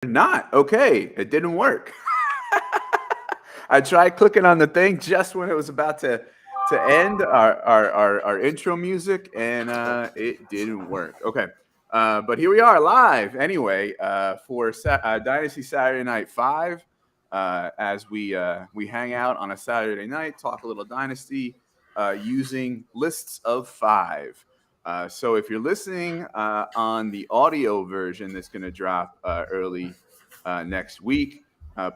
Not okay. It didn't work. I tried clicking on the thing just when it was about to end our intro music, and it didn't work. Okay, but here we are live anyway for Dynasty Saturday Night 5. As we hang out on a Saturday night, talk a little Dynasty using lists of five. So if you're listening on the audio version that's going to drop early next week,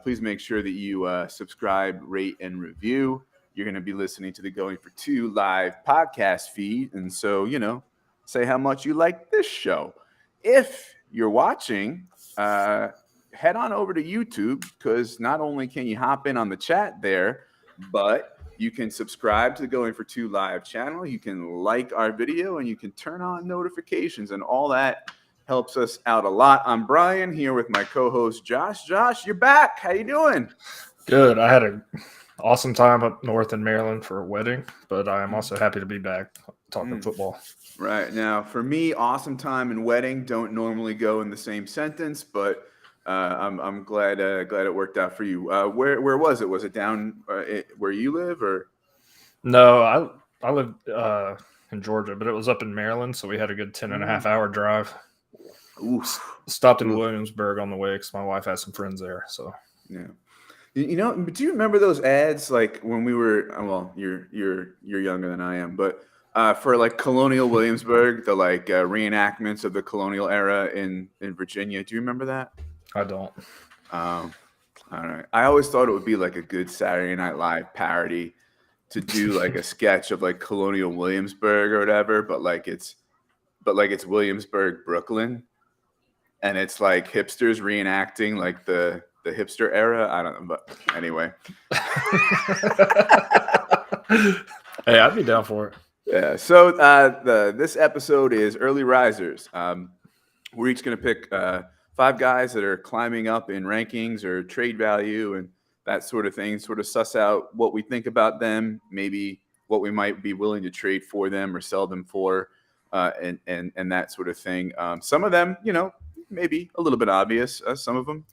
please make sure that you subscribe, rate, and review. You're going to be listening to the Going for Two live podcast feed. And so, say how much you like this show. If you're watching, head on over to YouTube, because not only can you hop in on the chat there, but you can subscribe to the Going for Two live channel. You can like our video, and you can turn on notifications, and all that helps us out a lot. I'm Brian here with my co-host Josh. Josh, you're back. How you doing? Good. I had an awesome time up north in Maryland for a wedding, but I am also happy to be back talking football. Right. Now, for me, awesome time and wedding don't normally go in the same sentence, but I'm glad it worked out for you. Where was it? Was it down where you live, or? No, I lived in Georgia, but it was up in Maryland, so we had a good 10.5-hour drive. Stopped in Williamsburg on the way because my wife has some friends there. So yeah, but do you remember those ads like when we were? Well, you're younger than I am, but for like Colonial Williamsburg, the like reenactments of the colonial era in Virginia. Do you remember that? I don't. All right. I always thought it would be like a good Saturday Night Live parody to do like a sketch of like Colonial Williamsburg or whatever, but it's Williamsburg, Brooklyn. And it's like hipsters reenacting like the hipster era. I don't know, but anyway. Hey, I'd be down for it. Yeah. So this episode is Early Risers. We're each going to pick 5 guys that are climbing up in rankings or trade value and that sort of thing. Sort of suss out what we think about them, maybe what we might be willing to trade for them or sell them for, and that sort of thing. Some of them, maybe a little bit obvious. Some of them,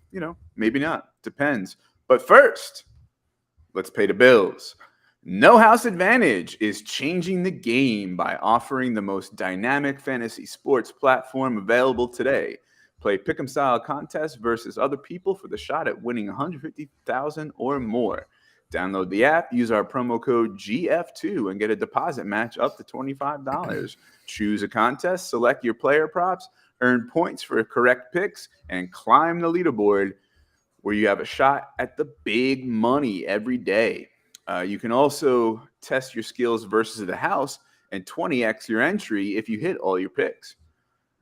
maybe not. Depends. But first, let's pay the bills. No House Advantage is changing the game by offering the most dynamic fantasy sports platform available today. Play pick'em style contests versus other people for the shot at winning $150,000 or more. Download the app, use our promo code GF2 and get a deposit match up to $25. Choose a contest, select your player props, earn points for correct picks, and climb the leaderboard where you have a shot at the big money every day. You can also test your skills versus the house and 20x your entry if you hit all your picks.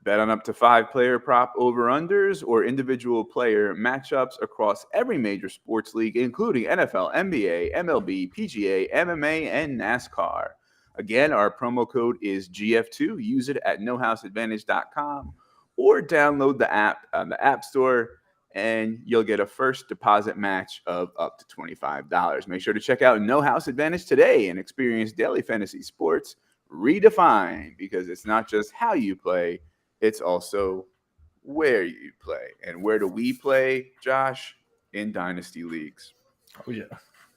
Bet on up to 5 player prop over-unders or individual player matchups across every major sports league, including NFL, NBA, MLB, PGA, MMA, and NASCAR. Again, our promo code is GF2. Use it at nohouseadvantage.com or download the app on the App Store, and you'll get a first deposit match of up to $25. Make sure to check out No House Advantage today and experience daily fantasy sports redefined, because it's not just how you play, it's also where you play. And where do we play, Josh? In Dynasty leagues. Oh, yeah.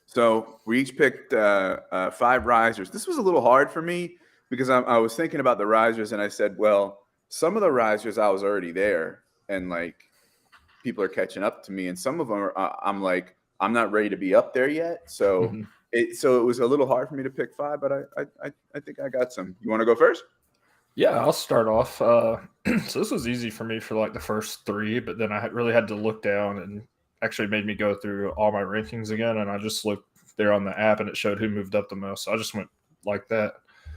So we each picked 5 risers. This was a little hard for me because I was thinking about the risers, and I said, well, some of the risers I was already there, and like people are catching up to me, and some of them I'm like, I'm not ready to be up there yet. So it was a little hard for me to pick 5, but I think I got some. You want to go first? Yeah, I'll start off. So this was easy for me for like the first 3, but then I really had to look down and actually made me go through all my rankings again. And I just looked there on the app and it showed who moved up the most. So I just went like that.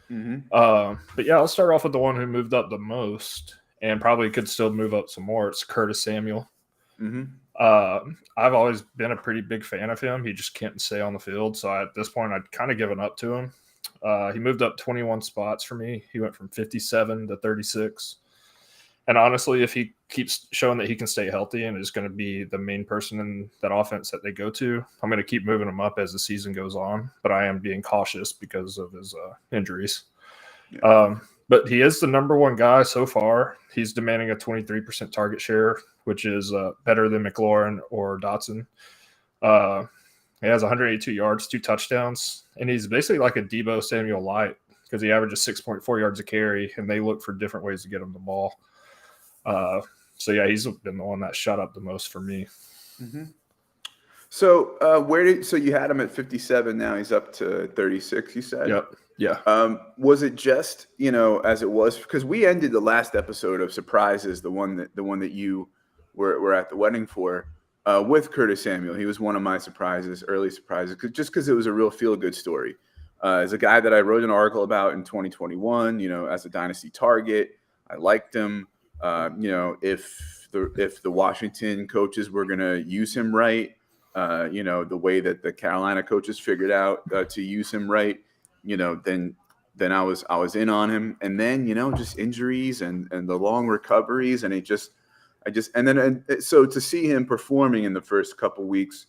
But yeah, I'll start off with the one who moved up the most and probably could still move up some more. It's Curtis Samuel. I've always been a pretty big fan of him. He just can't stay on the field. So at this point, I'd kind of given up to him. He moved up 21 spots for me. He went from 57 to 36. And honestly, if he keeps showing that he can stay healthy and is going to be the main person in that offense that they go to, I'm going to keep moving him up as the season goes on. But I am being cautious because of his injuries. But he is the number one guy so far. He's demanding a 23% target share, which is better than McLaurin or Dotson. He has 182 yards, 2 touchdowns, and he's basically like a Debo Samuel light because he averages 6.4 yards a carry, and they look for different ways to get him the ball. So yeah, he's been the one that shot up the most for me. Mm-hmm. So so you had him at 57, now he's up to 36, you said? Yep. Yeah. Was it just, as it was, because we ended the last episode of Surprises, the one that you were at the wedding for, with Curtis Samuel. He was one of my surprises, early surprises, just because it was a real feel-good story. As a guy that I wrote an article about in 2021, as a dynasty target, I liked him. If the Washington coaches were going to use him right, the way that the Carolina coaches figured out to use him right, then I was in on him. And then, just injuries and the long recoveries, and so to see him performing in the first couple weeks,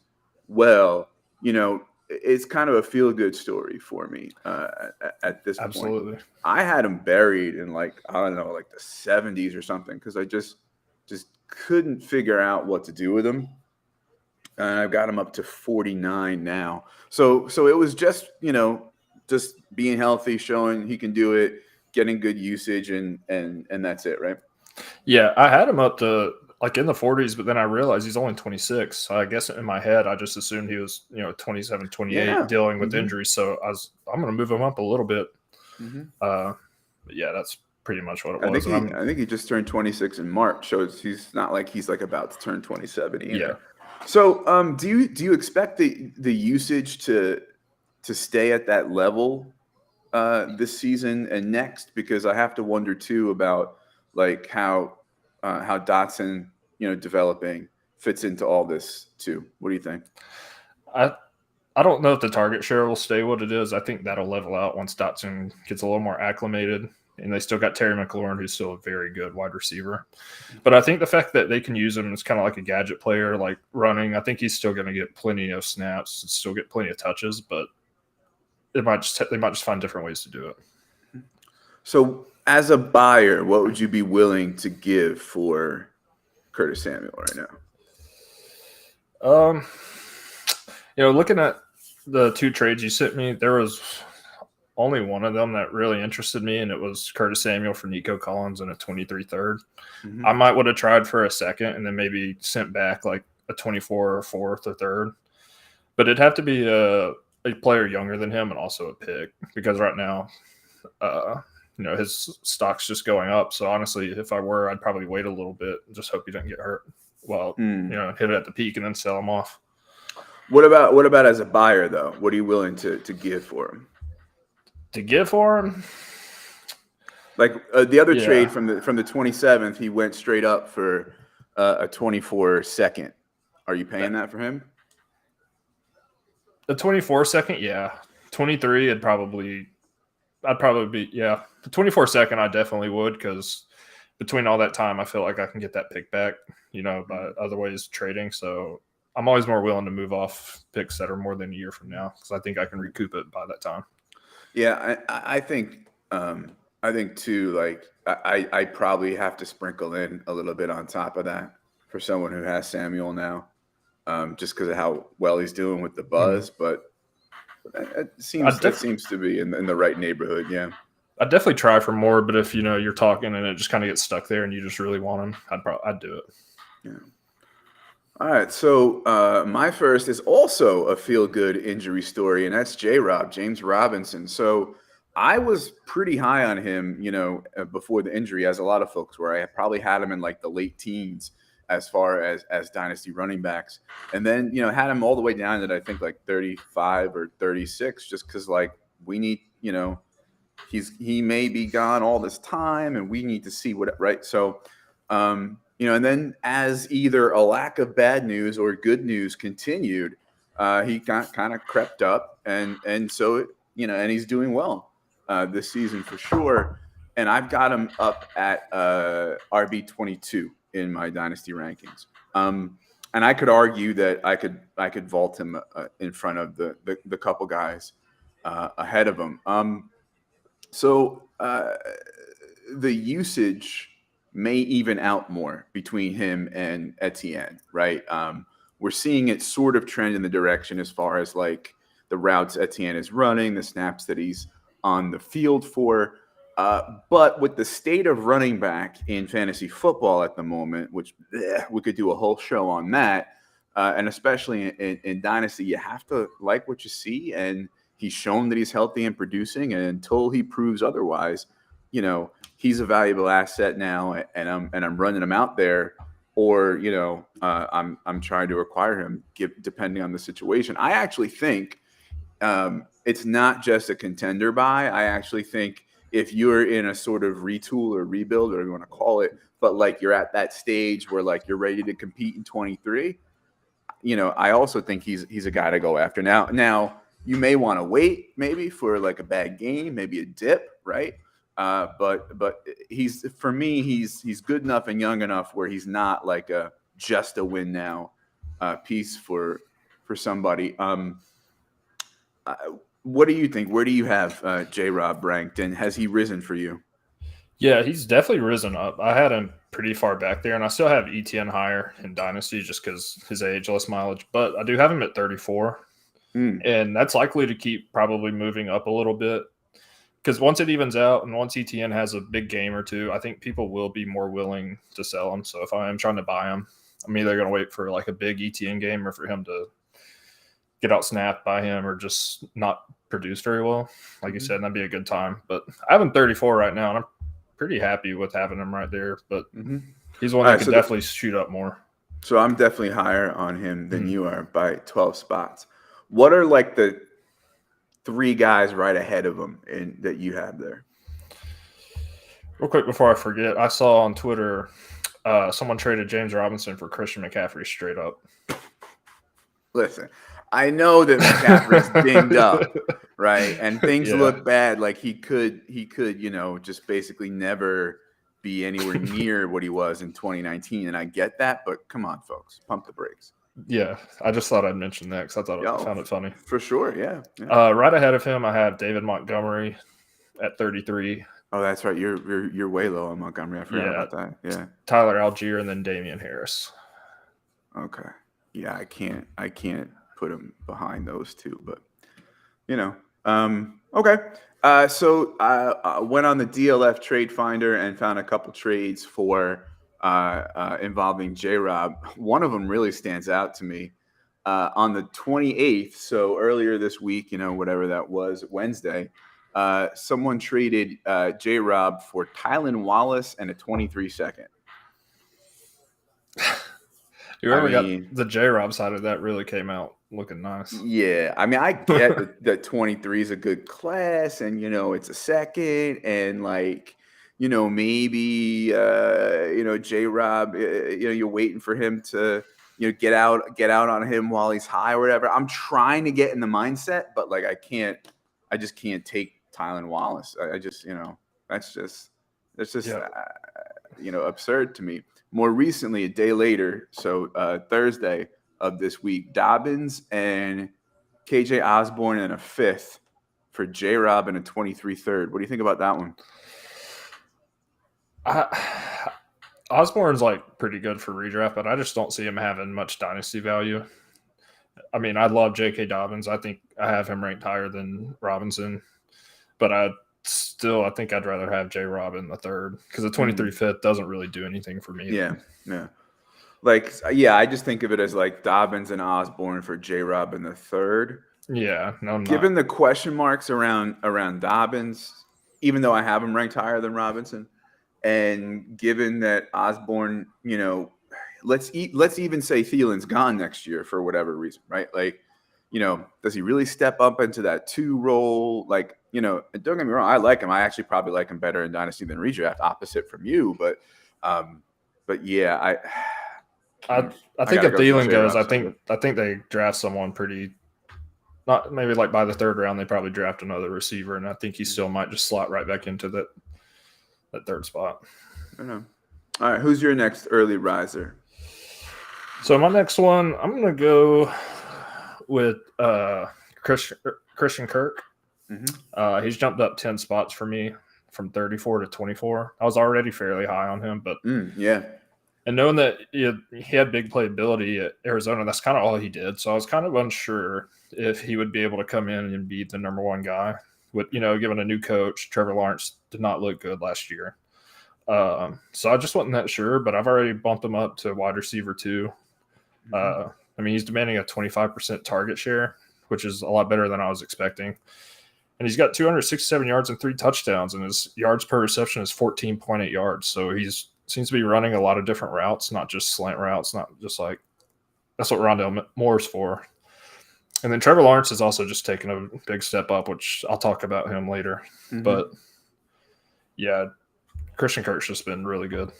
it's kind of a feel-good story for me at this point. Absolutely. I had him buried in the 70s or something, because I just couldn't figure out what to do with him. And I've got him up to 49 now. So it was just, just being healthy, showing he can do it, getting good usage, and that's it, right? Yeah, I had him up to in the 40s, but then I realized he's only 26. So I guess in my head, I just assumed he was, 27, 28 dealing with injuries. So I'm going to move him up a little bit. Mm-hmm. But yeah, that's pretty much what it was. I think he just turned 26 in March. So he's not like he's about to turn 27 either. Yeah. So do you expect the usage to stay at that level this season and next? Because I have to wonder too about how Dotson, developing fits into all this too. What do you think? I don't know if the target share will stay what it is. I think that'll level out once Dotson gets a little more acclimated, and they still got Terry McLaurin, who's still a very good wide receiver. But I think the fact that they can use him as kind of like a gadget player, like running, I think he's still going to get plenty of snaps and still get plenty of touches, but they might just find different ways to do it. So as a buyer, what would you be willing to give for Curtis Samuel right now? Looking at the 2 trades you sent me, there was only one of them that really interested me, and it was Curtis Samuel for Nico Collins and a 23 third. Mm-hmm. I might would have tried for a second and then maybe sent back a 24 or 4th or 3rd. But it'd have to be a player younger than him and also a pick, because right now, his stock's just going up. So honestly, if I were, I'd probably wait a little bit and just hope he doesn't get hurt. Well, hit it at the peak and then sell him off. What about as a buyer though? What are you willing to give for him? To give for him? The other trade from the 27th, he went straight up for a 24 second. Are you paying that for him? The 24 second, yeah. 23, I'd probably be, yeah. The 24 second, I definitely would, because between all that time, I feel like I can get that pick back, by other ways trading. So I'm always more willing to move off picks that are more than a year from now, because I think I can recoup it by that time. Yeah, I think too, I probably have to sprinkle in a little bit on top of that for someone who has Samuel now, just because of how well he's doing with the buzz. Mm-hmm. But it seems to be in the right neighborhood. Yeah, I'd definitely try for more, but if you're talking and it just kind of gets stuck there and you just really want him, I'd do it. Yeah. All right, so my first is also a feel-good injury story, and that's James Robinson. So I was pretty high on him, before the injury, as a lot of folks were. I probably had him in the late teens as far as dynasty running backs, and then had him all the way down to I think 35 or 36, just because we need he may be gone all this time, and we need to see what, right? So. And then as either a lack of bad news or good news continued, he got kind of crept up, and so and he's doing well this season for sure. And I've got him up at RB22 in my dynasty rankings. And I could argue that I could vault him in front of the couple guys ahead of him. So the usage may even out more between him and Etienne, right? We're seeing it sort of trend in the direction as far as like the routes Etienne is running, the snaps that he's on the field for. But with the state of running back in fantasy football at the moment, which we could do a whole show on that, and especially in Dynasty, you have to like what you see. And he's shown that he's healthy and producing. And until he proves otherwise, he's a valuable asset now. And I'm running him out there, or I'm trying to acquire him, depending on the situation. I actually think it's not just a contender buy. I actually think if you're in a sort of retool or rebuild, or you want to call it, but like you're at that stage where like you're ready to compete in 23, I also think he's a guy to go after. Now you may want to wait maybe for like a bad game, maybe a dip, right? But he's good enough and young enough where he's not like just a win now piece for somebody. What do you think? Where do you have J-Rob ranked, and has he risen for you? Yeah, he's definitely risen up. I had him pretty far back there, and I still have ETN higher in Dynasty just because his age, less mileage. But I do have him at 34, and that's likely to keep probably moving up a little bit because once it evens out and once ETN has a big game or two, I think people will be more willing to sell him. So if I am trying to buy him, I'm either going to wait for like a big ETN game or for him to get out snapped by him or just not produce very well. Like you said, that'd be a good time. But I have him 34 right now, and I'm pretty happy with having him right there. But he's one that could definitely shoot up more. So I'm definitely higher on him than you are by 12 spots. What are like the 3 guys right ahead of him that you have there? Real quick before I forget, I saw on Twitter someone traded James Robinson for Christian McCaffrey straight up. Listen, I know that McCaffrey's dinged up, right? And things look bad. Like he could, just basically never be anywhere near what he was in 2019. And I get that, but come on, folks, pump the brakes. Yeah, I just thought I'd mention that because I found it funny. For sure, yeah. Right ahead of him, I have David Montgomery at 33. Oh, that's right. You're way low on Montgomery. I forgot about that. Yeah. Tyler Algier and then Damian Harris. Okay. Yeah, I can't put him behind those two, but okay. So I went on the DLF Trade Finder and found a couple trades for involving J-Rob. One of them really stands out to me. On the 28th, so earlier this week, whatever that was, Wednesday, someone traded J-Rob for Tylan Wallace and a 23 second. Whoever got the J-Rob side of that really came out looking nice. Yeah. I mean, I get that 23 is a good class and, it's a second and like, maybe, J-Rob, you're waiting for him to, get out on him while he's high or whatever. I'm trying to get in the mindset, but like, I just can't take Tylan Wallace. I just, that's just absurd to me. More recently, a day later, so Thursday of this week, Dobbins and KJ Osborne and a 5th for J-Rob and a 23 third. What do you think about that one? Osborne's like pretty good for redraft, but I just don't see him having much dynasty value. I mean, I love J.K. Dobbins. I think I have him ranked higher than Robinson, but I think I'd rather have J-Rob in the 3rd because the 23 5th doesn't really do anything for me. Yeah. Like, I just think of it as like Dobbins and Osborne for J-Rob in the 3rd. Yeah, no, I'm Given the question marks around Dobbins, even though I have him ranked higher than Robinson, and given that Osborne, let's even say Thielen's gone next year for whatever reason, right? Like, does he really step up into that 2 role? Like, don't get me wrong, I like him. I actually probably like him better in Dynasty than redraft, opposite from you. But yeah, I think if Thielen goes, I think they draft someone pretty. Not maybe like by the 3rd round, they probably draft another receiver, and I think he still might just slot right back into that 3rd spot. I don't know. All right, who's your next early riser? So my next one, I'm going to go with Christian Kirk. He's jumped up 10 spots for me from 34 to 24. I was already fairly high on him, but yeah. And knowing that he had big playability at Arizona, that's kind of all he did. So I was kind of unsure if he would be able to come in and be the number one guy. With given a new coach, Trevor Lawrence did not look good last year. So I just wasn't that sure, but I've already bumped him up to wide receiver 2. I mean, he's demanding a 25% target share, which is a lot better than I was expecting. And he's got 267 yards and 3 touchdowns, and his yards per reception is 14.8 yards. So he's seems to be running a lot of different routes, not just slant routes, not just like that's what Rondale Moore's for. And then Trevor Lawrence is also just taking a big step up, which I'll talk about him later. But yeah, Christian Kirk's just been really good.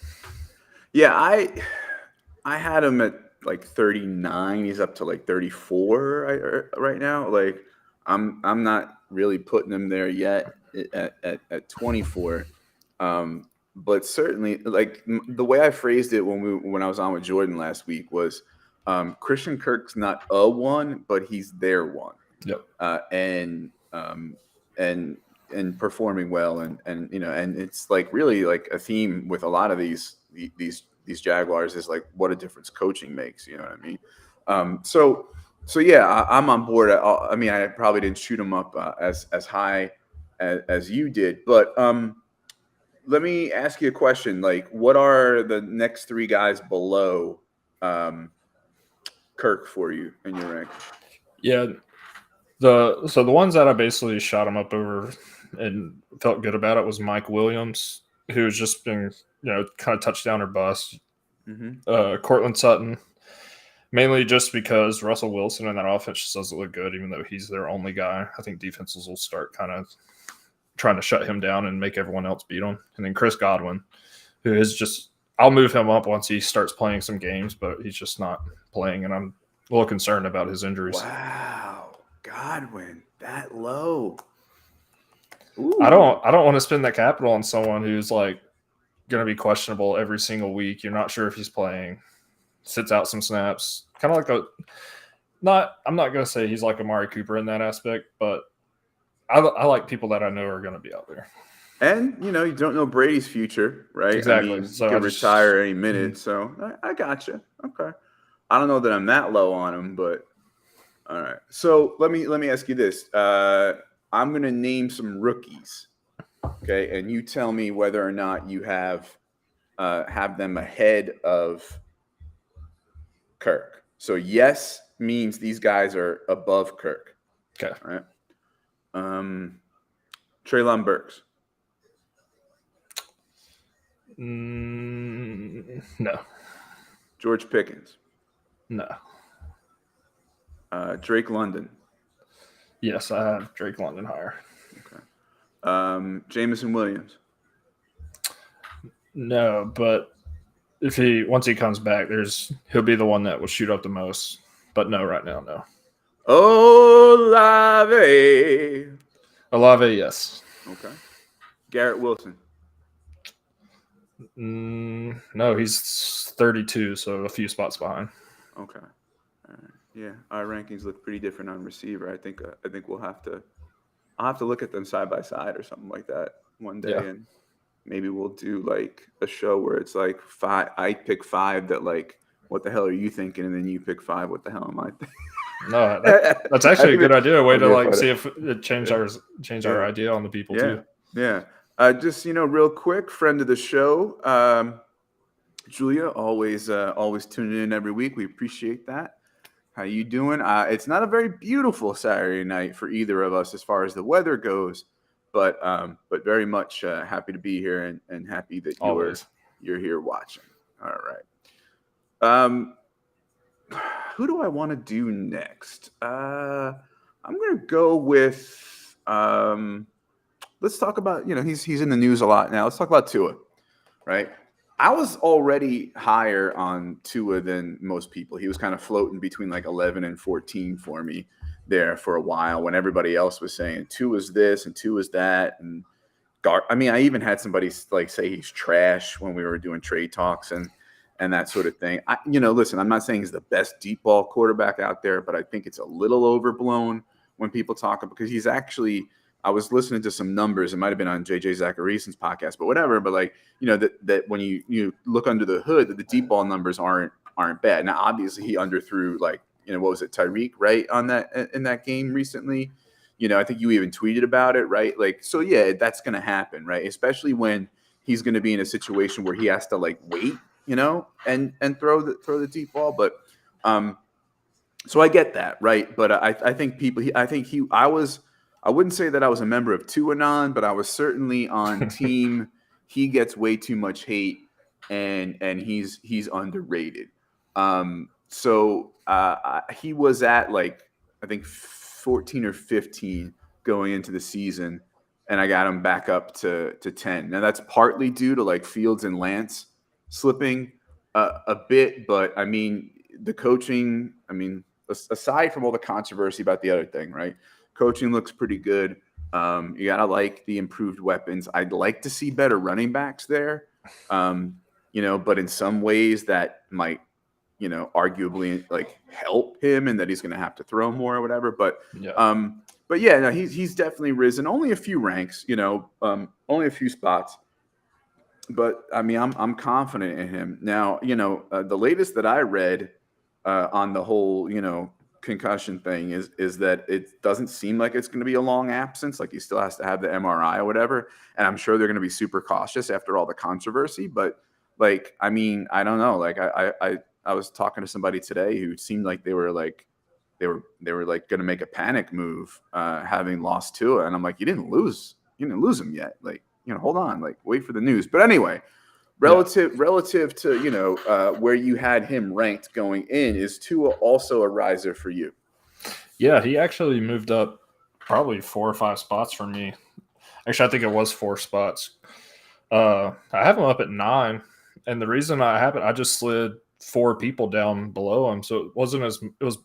Yeah, I had him at like 39. He's up to like 34 right now. Like I'm not really putting him there yet at 24. But certainly, like the way I phrased it when I was on with Jordan last week was, Christian Kirk's not a one, but he's their one. Yep. And performing well, and it's like really like a theme with a lot of these Jaguars is like what a difference coaching makes. You know what I mean? So yeah, I'm on board. I mean, I probably didn't shoot him up as high as you did, but let me ask you a question. Like, what are the next 3 guys below Kirk for you in your rank? Yeah. So the ones that I basically shot him up over and felt good about it was Mike Williams, who's just been, kind of touchdown or bust. Cortland Sutton, mainly just because Russell Wilson and that offense just doesn't look good, even though he's their only guy. I think defenses will start kind of trying to shut him down and make everyone else beat him. And then Chris Godwin, who is just – I'll move him up once he starts playing some games, but he's just not playing, and I'm a little concerned about his injuries. Wow. Godwin, that low. Ooh. I don't want to spend that capital on someone who's like going to be questionable every single week. You're not sure if he's playing, sits out some snaps. Kind of like I'm not going to say he's like Amari Cooper in that aspect, but I like people that I know are going to be out there. And, you don't know Brady's future, right? Exactly. I mean, he could retire any minute. So I got you. Okay. I don't know that I'm that low on him, but all right. So let me ask you this. I'm going to name some rookies, okay? And you tell me whether or not you have them ahead of Kirk. So yes means these guys are above Kirk. Okay. All right. Treylon Burks. No. George Pickens. No. Drake London. Yes, I have Drake London higher. Okay. Jameson Williams. No, but once he comes back, he'll be the one that will shoot up the most. But no, right now, no. Olave, yes. Okay. Garrett Wilson. No, he's 32, so a few spots behind. Okay. All right. Yeah, our rankings look pretty different on receiver. I think I'll have to look at them side by side or something like that one day, and maybe we'll do like a show where it's like 5. I pick 5 that like, what the hell are you thinking, and then you pick 5. What the hell am I thinking? No, that's actually a good idea. A way to like see if it change our idea on the people too. Yeah. Just real quick, friend of the show, Julia, always tuning in every week. We appreciate that. How you doing? It's not a very beautiful Saturday night for either of us as far as the weather goes, but very much happy to be here and happy that you're here watching. All right. Who do I want to do next? I'm going to go with let's talk about, he's in the news a lot now. Let's talk about Tua, right? I was already higher on Tua than most people. He was kind of floating between like 11 and 14 for me there for a while when everybody else was saying Tua's this and Tua's that. And I even had somebody like say he's trash when we were doing trade talks and that sort of thing. Listen, I'm not saying he's the best deep ball quarterback out there, but I think it's a little overblown when people talk about, because he's actually I was listening to some numbers. It might have been on JJ Zacharyason's podcast, but whatever. But like, you know, that when you look under the hood, that the deep ball numbers aren't bad. Now, obviously, he underthrew, like, you know, what was it, Tyreek, right, on that in that game recently. You know, I think you even tweeted about it, right? Like, so yeah, that's going to happen, right? Especially when he's going to be in a situation where he has to like wait, you know, and throw the deep ball. But so I get that, right? But I think I wouldn't say that I was a member of TuaNon, but I was certainly on team. He gets way too much hate, and he's underrated. So he was at, like, I think 14 or 15 going into the season, and I got him back up to 10. Now that's partly due to like Fields and Lance slipping a bit, but I mean the coaching. I mean, aside from all the controversy about the other thing, right? Coaching looks pretty good. You gotta like the improved weapons. I'd like to see better running backs there. You know, but in some ways that might, you know, arguably like help him, and that he's going to have to throw more or whatever. But yeah, no, he's definitely risen. Only a few ranks, you know, only a few spots. But I mean, I'm confident in him now. You know, the latest that I read on the whole, you know, concussion thing is that it doesn't seem like it's going to be a long absence. Like, he still has to have the MRI or whatever, and I'm sure they're going to be super cautious after all the controversy. But like, I mean, I don't know. Like, I was talking to somebody today who seemed like they were like going to make a panic move, having lost Tua, and I'm like, you didn't lose him yet. Like, you know, hold on, like, wait for the news. But anyway, relative to, you know, where you had him ranked going in, is Tua also a riser for you? Yeah, he actually moved up probably 4 or 5 spots for me. Actually, I think it was 4 spots. I have him up at 9, and the reason I have it, I just slid 4 people down below him, so it was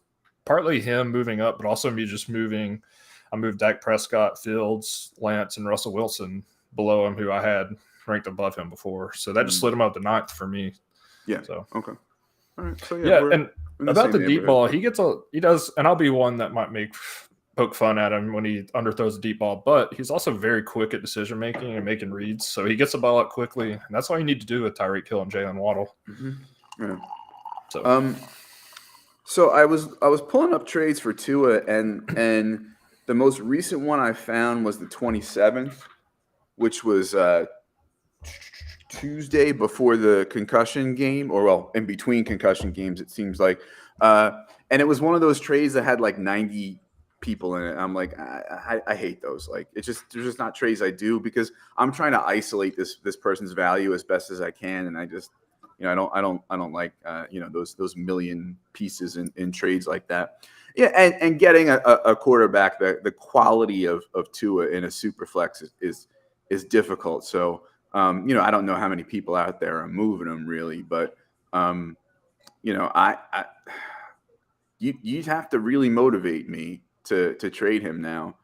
partly him moving up, but also me just moving. I moved Dak Prescott, Fields, Lance, and Russell Wilson below him, who I had ranked above him before. So that just slid him up to 9th for me. Yeah. So okay. All right. So yeah, and about the deep ball, he does, and I'll be one that might poke fun at him when he underthrows the deep ball, but he's also very quick at decision making and making reads. So he gets the ball out quickly, and that's all you need to do with Tyreek Hill and Jalen Waddle. Mm-hmm. Yeah. So I was pulling up trades for Tua, and the most recent one I found was the 27th, which was Tuesday before the concussion game, or well, in between concussion games, it seems like. And it was one of those trades that had like 90 people in it. I'm like, I hate those. Like, they're just not trades I do, because I'm trying to isolate this person's value as best as I can, and I just, you know, I don't like you know, those million pieces in trades like that. Yeah, and getting a quarterback, the quality of Tua in a super flex is difficult. So you know, I don't know how many people out there are moving him really, but you know, you'd have to really motivate me to trade him now.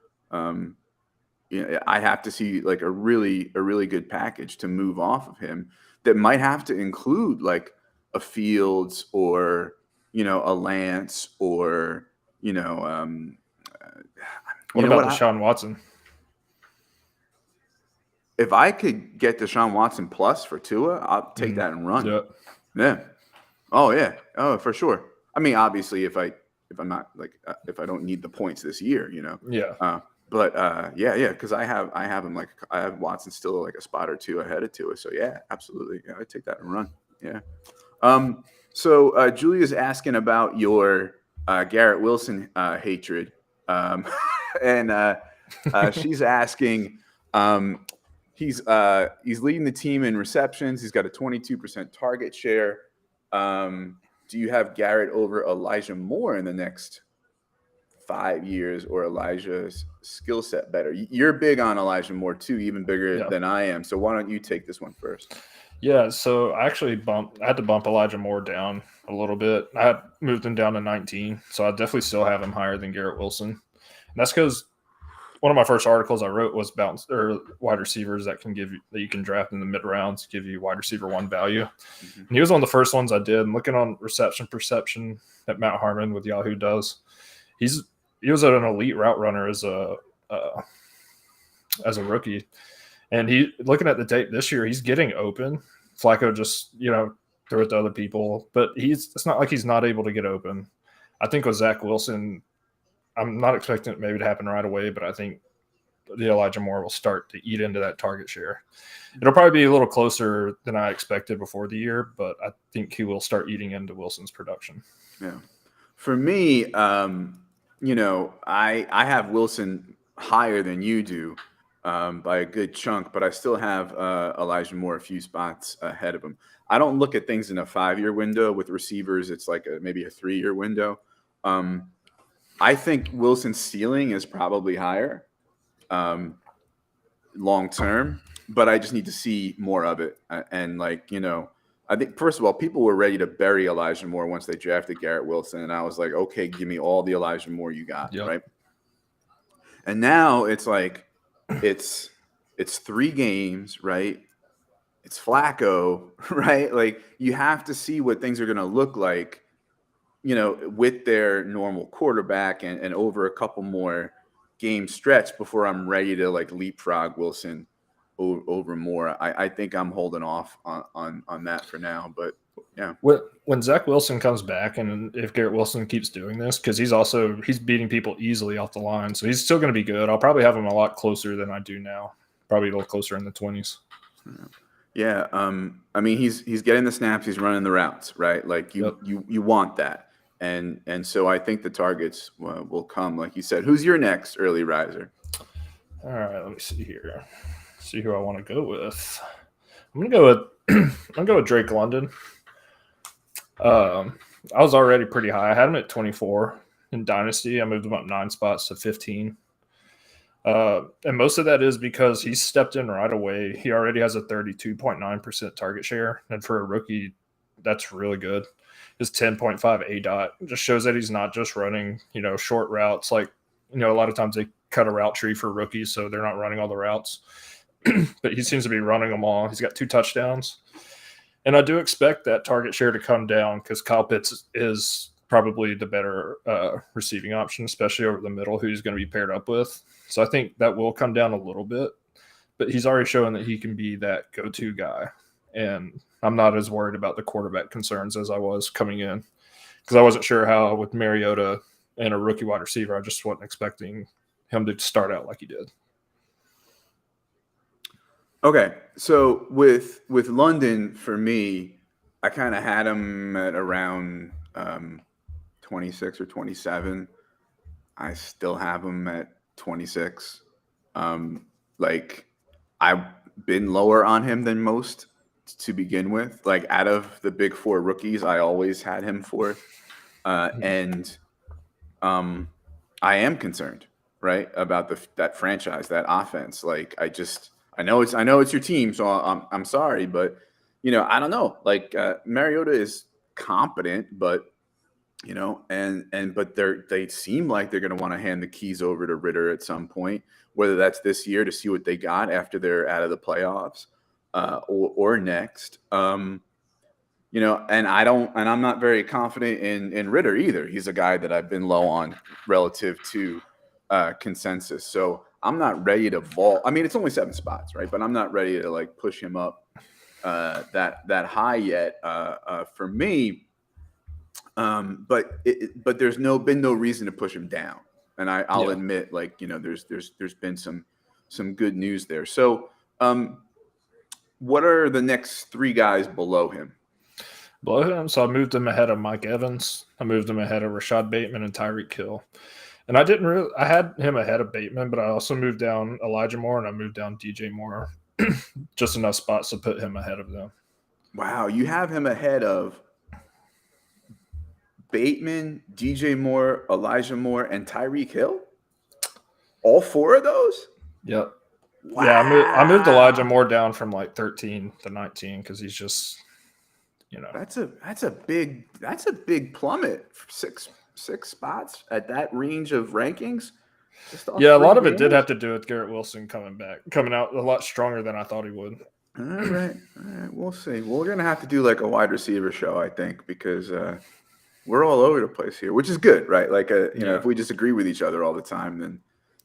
You know, I have to see like a really good package to move off of him, that might have to include like a Fields, or, you know, a Lance, or, you know, what about Deshaun Watson? If I could get Deshaun Watson plus for Tua, I'll take that and run. Yeah. Oh yeah. Oh, for sure. I mean, obviously, if I'm not like if I don't need the points this year, you know. Yeah. But yeah, because I have him, like, I have Watson still like a spot or two ahead of Tua. So yeah, absolutely. Yeah, I'd take that and run. Yeah. So Julia's asking about your Garrett Wilson hatred. And she's asking, he's leading the team in receptions. He's got a 22% target share. Do you have Garrett over Elijah Moore in the next 5 years, or Elijah's skill set better? You're big on Elijah Moore too, even bigger than I am. So why don't you take this one first? Yeah, so I actually had to bump Elijah Moore down a little bit. I had moved him down to 19, so I definitely still have him higher than Garrett Wilson. And that's because one of my first articles I wrote was about wide receivers that you can draft in the mid rounds, give you wide receiver 1 value. Mm-hmm. And he was one of the first ones I did. And looking on reception perception that Matt Harmon with Yahoo does, he was an elite route runner as a as a rookie. And he looking at the tape this year, he's getting open. Flacco just, threw it to other people, but it's not like he's not able to get open. I think with Zach Wilson, I'm not expecting it maybe to happen right away, but I think the Elijah Moore will start to eat into that target share. It'll probably be a little closer than I expected before the year, but I think he will start eating into Wilson's production. Yeah. For me, I have Wilson higher than you do by a good chunk, but I still have Elijah Moore a few spots ahead of him. I don't look at things in a 5-year window. With receivers, it's like maybe a 3-year window. I think Wilson's ceiling is probably higher long term, but I just need to see more of it. And I think, first of all, people were ready to bury Elijah Moore once they drafted Garrett Wilson. And I was like, okay, give me all the Elijah Moore you got, right? And now it's like it's 3 games, right? It's Flacco, right? Like, you have to see what things are going to look like, with their normal quarterback and over a couple more game stretch before I'm ready to leapfrog Wilson over Moore. I think I'm holding off on that for now, but yeah. When Zach Wilson comes back, and if Garrett Wilson keeps doing this, because he's beating people easily off the line, so he's still going to be good. I'll probably have him a lot closer than I do now, probably a little closer in the 20s. Yeah. I mean, he's getting the snaps, he's running the routes, right? Like you want that. And so I think the targets will come, like you said. Who's your next early riser? All right, let me see here. See who I want to go with. I'm gonna go with Drake London. I was already pretty high. I had him at 24 in Dynasty. I moved him up 9 spots to 15. And most of that is because he stepped in right away. He already has a 32.9% target share, and for a rookie, that's really good. His 10.5 ADOT just shows that he's not just running, short routes. Like, a lot of times they cut a route tree for rookies, so they're not running all the routes. But he seems to be running them all. He's got 2 touchdowns. And I do expect that target share to come down because Kyle Pitts is probably the better receiving option, especially over the middle, who he's going to be paired up with. So I think that will come down a little bit. But he's already shown that he can be that go-to guy. And I'm not as worried about the quarterback concerns as I was coming in, because I wasn't sure how with Mariota and a rookie wide receiver, I just wasn't expecting him to start out like he did. Okay, so with London, for me, I kind of had him at around 26 or 27. I still have him at 26. I've been lower on him than most to begin with. Like, out of the big 4 rookies, I always had him 4th. And I am concerned, right, about that franchise, that offense. Like, I know it's your team, so I'm sorry, but I don't know. Like, Mariota is competent, but but they seem like they're going to want to hand the keys over to Ritter at some point, whether that's this year to see what they got after they're out of the playoffs, or next. And I'm not very confident in Ritter either. He's a guy that I've been low on relative to consensus. So I'm not ready to vault. I mean, it's only 7 spots, right? But I'm not ready to push him up that high yet for me. But there's been no reason to push him down, and I'll admit, there's been some good news there. So, what are the next 3 guys below him? So I moved him ahead of Mike Evans. I moved him ahead of Rashad Bateman and Tyreek Hill. And I had him ahead of Bateman, but I also moved down Elijah Moore and I moved down DJ Moore, just enough spots to put him ahead of them. Wow, you have him ahead of Bateman, DJ Moore, Elijah Moore, and Tyreek Hill? All 4 of those? Yep. Wow. Yeah, I moved Elijah Moore down from 13 to 19 because he's just, That's a big plummet for six spots at that range of rankings. Yeah, a lot of it did have to do with Garrett Wilson coming out a lot stronger than I thought he would. All right. We'll see. Well, we're going to have to do a wide receiver show, I think, because we're all over the place here, which is good, right? If we just agree with each other all the time, then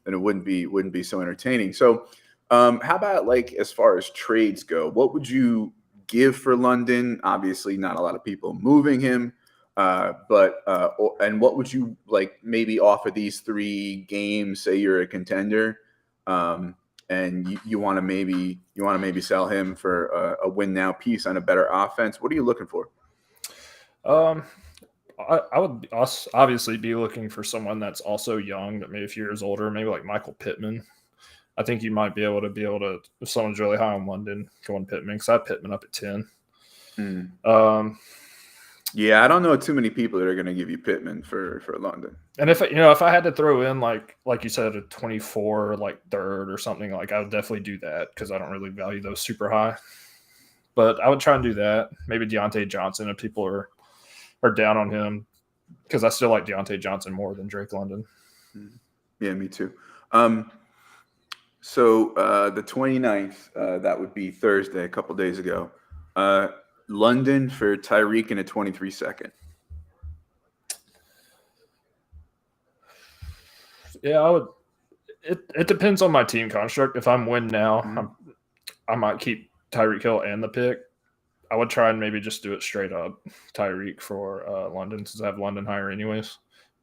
it wouldn't be so entertaining. So How about like as far as trades go? What would you give for London? Obviously, not a lot of people moving him, and what would you like maybe offer these 3 games? Say you're a contender, and you want to maybe sell him for a win now piece on a better offense. What are you looking for? I would obviously be looking for someone that's also young, that maybe a few years older, maybe like Michael Pittman. I think you might be able to, if someone's really high on London, go on Pittman, because I have Pittman up at 10. Yeah, I don't know too many people that are going to give you Pittman for London. And if I had to throw in like you said, a 24 like third or something, like I would definitely do that because I don't really value those super high. But I would try and do that. Maybe Deontay Johnson if people are down on him, because I still like Deontay Johnson more than Drake London. Yeah, me too. So the 29th, that would be Thursday, a couple days ago. London for Tyreek in a 23-second. Yeah, I would. It depends on my team construct. If I'm win now, I might keep Tyreek Hill and the pick. I would try and maybe just do it straight up Tyreek for London, since I have London higher anyways.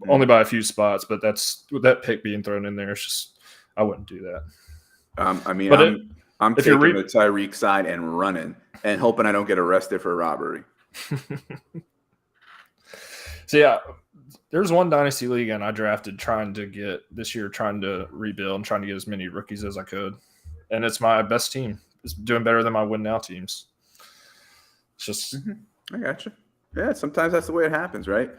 Only by a few spots, but that's with that pick being thrown in there. It's just I wouldn't do that. I'm taking the Tyreek side and running and hoping I don't get arrested for robbery. So yeah, there's one Dynasty league and I drafted trying to rebuild and trying to get as many rookies as I could. And it's my best team. It's doing better than my win now teams. It's just I gotcha. Yeah, sometimes that's the way it happens, right?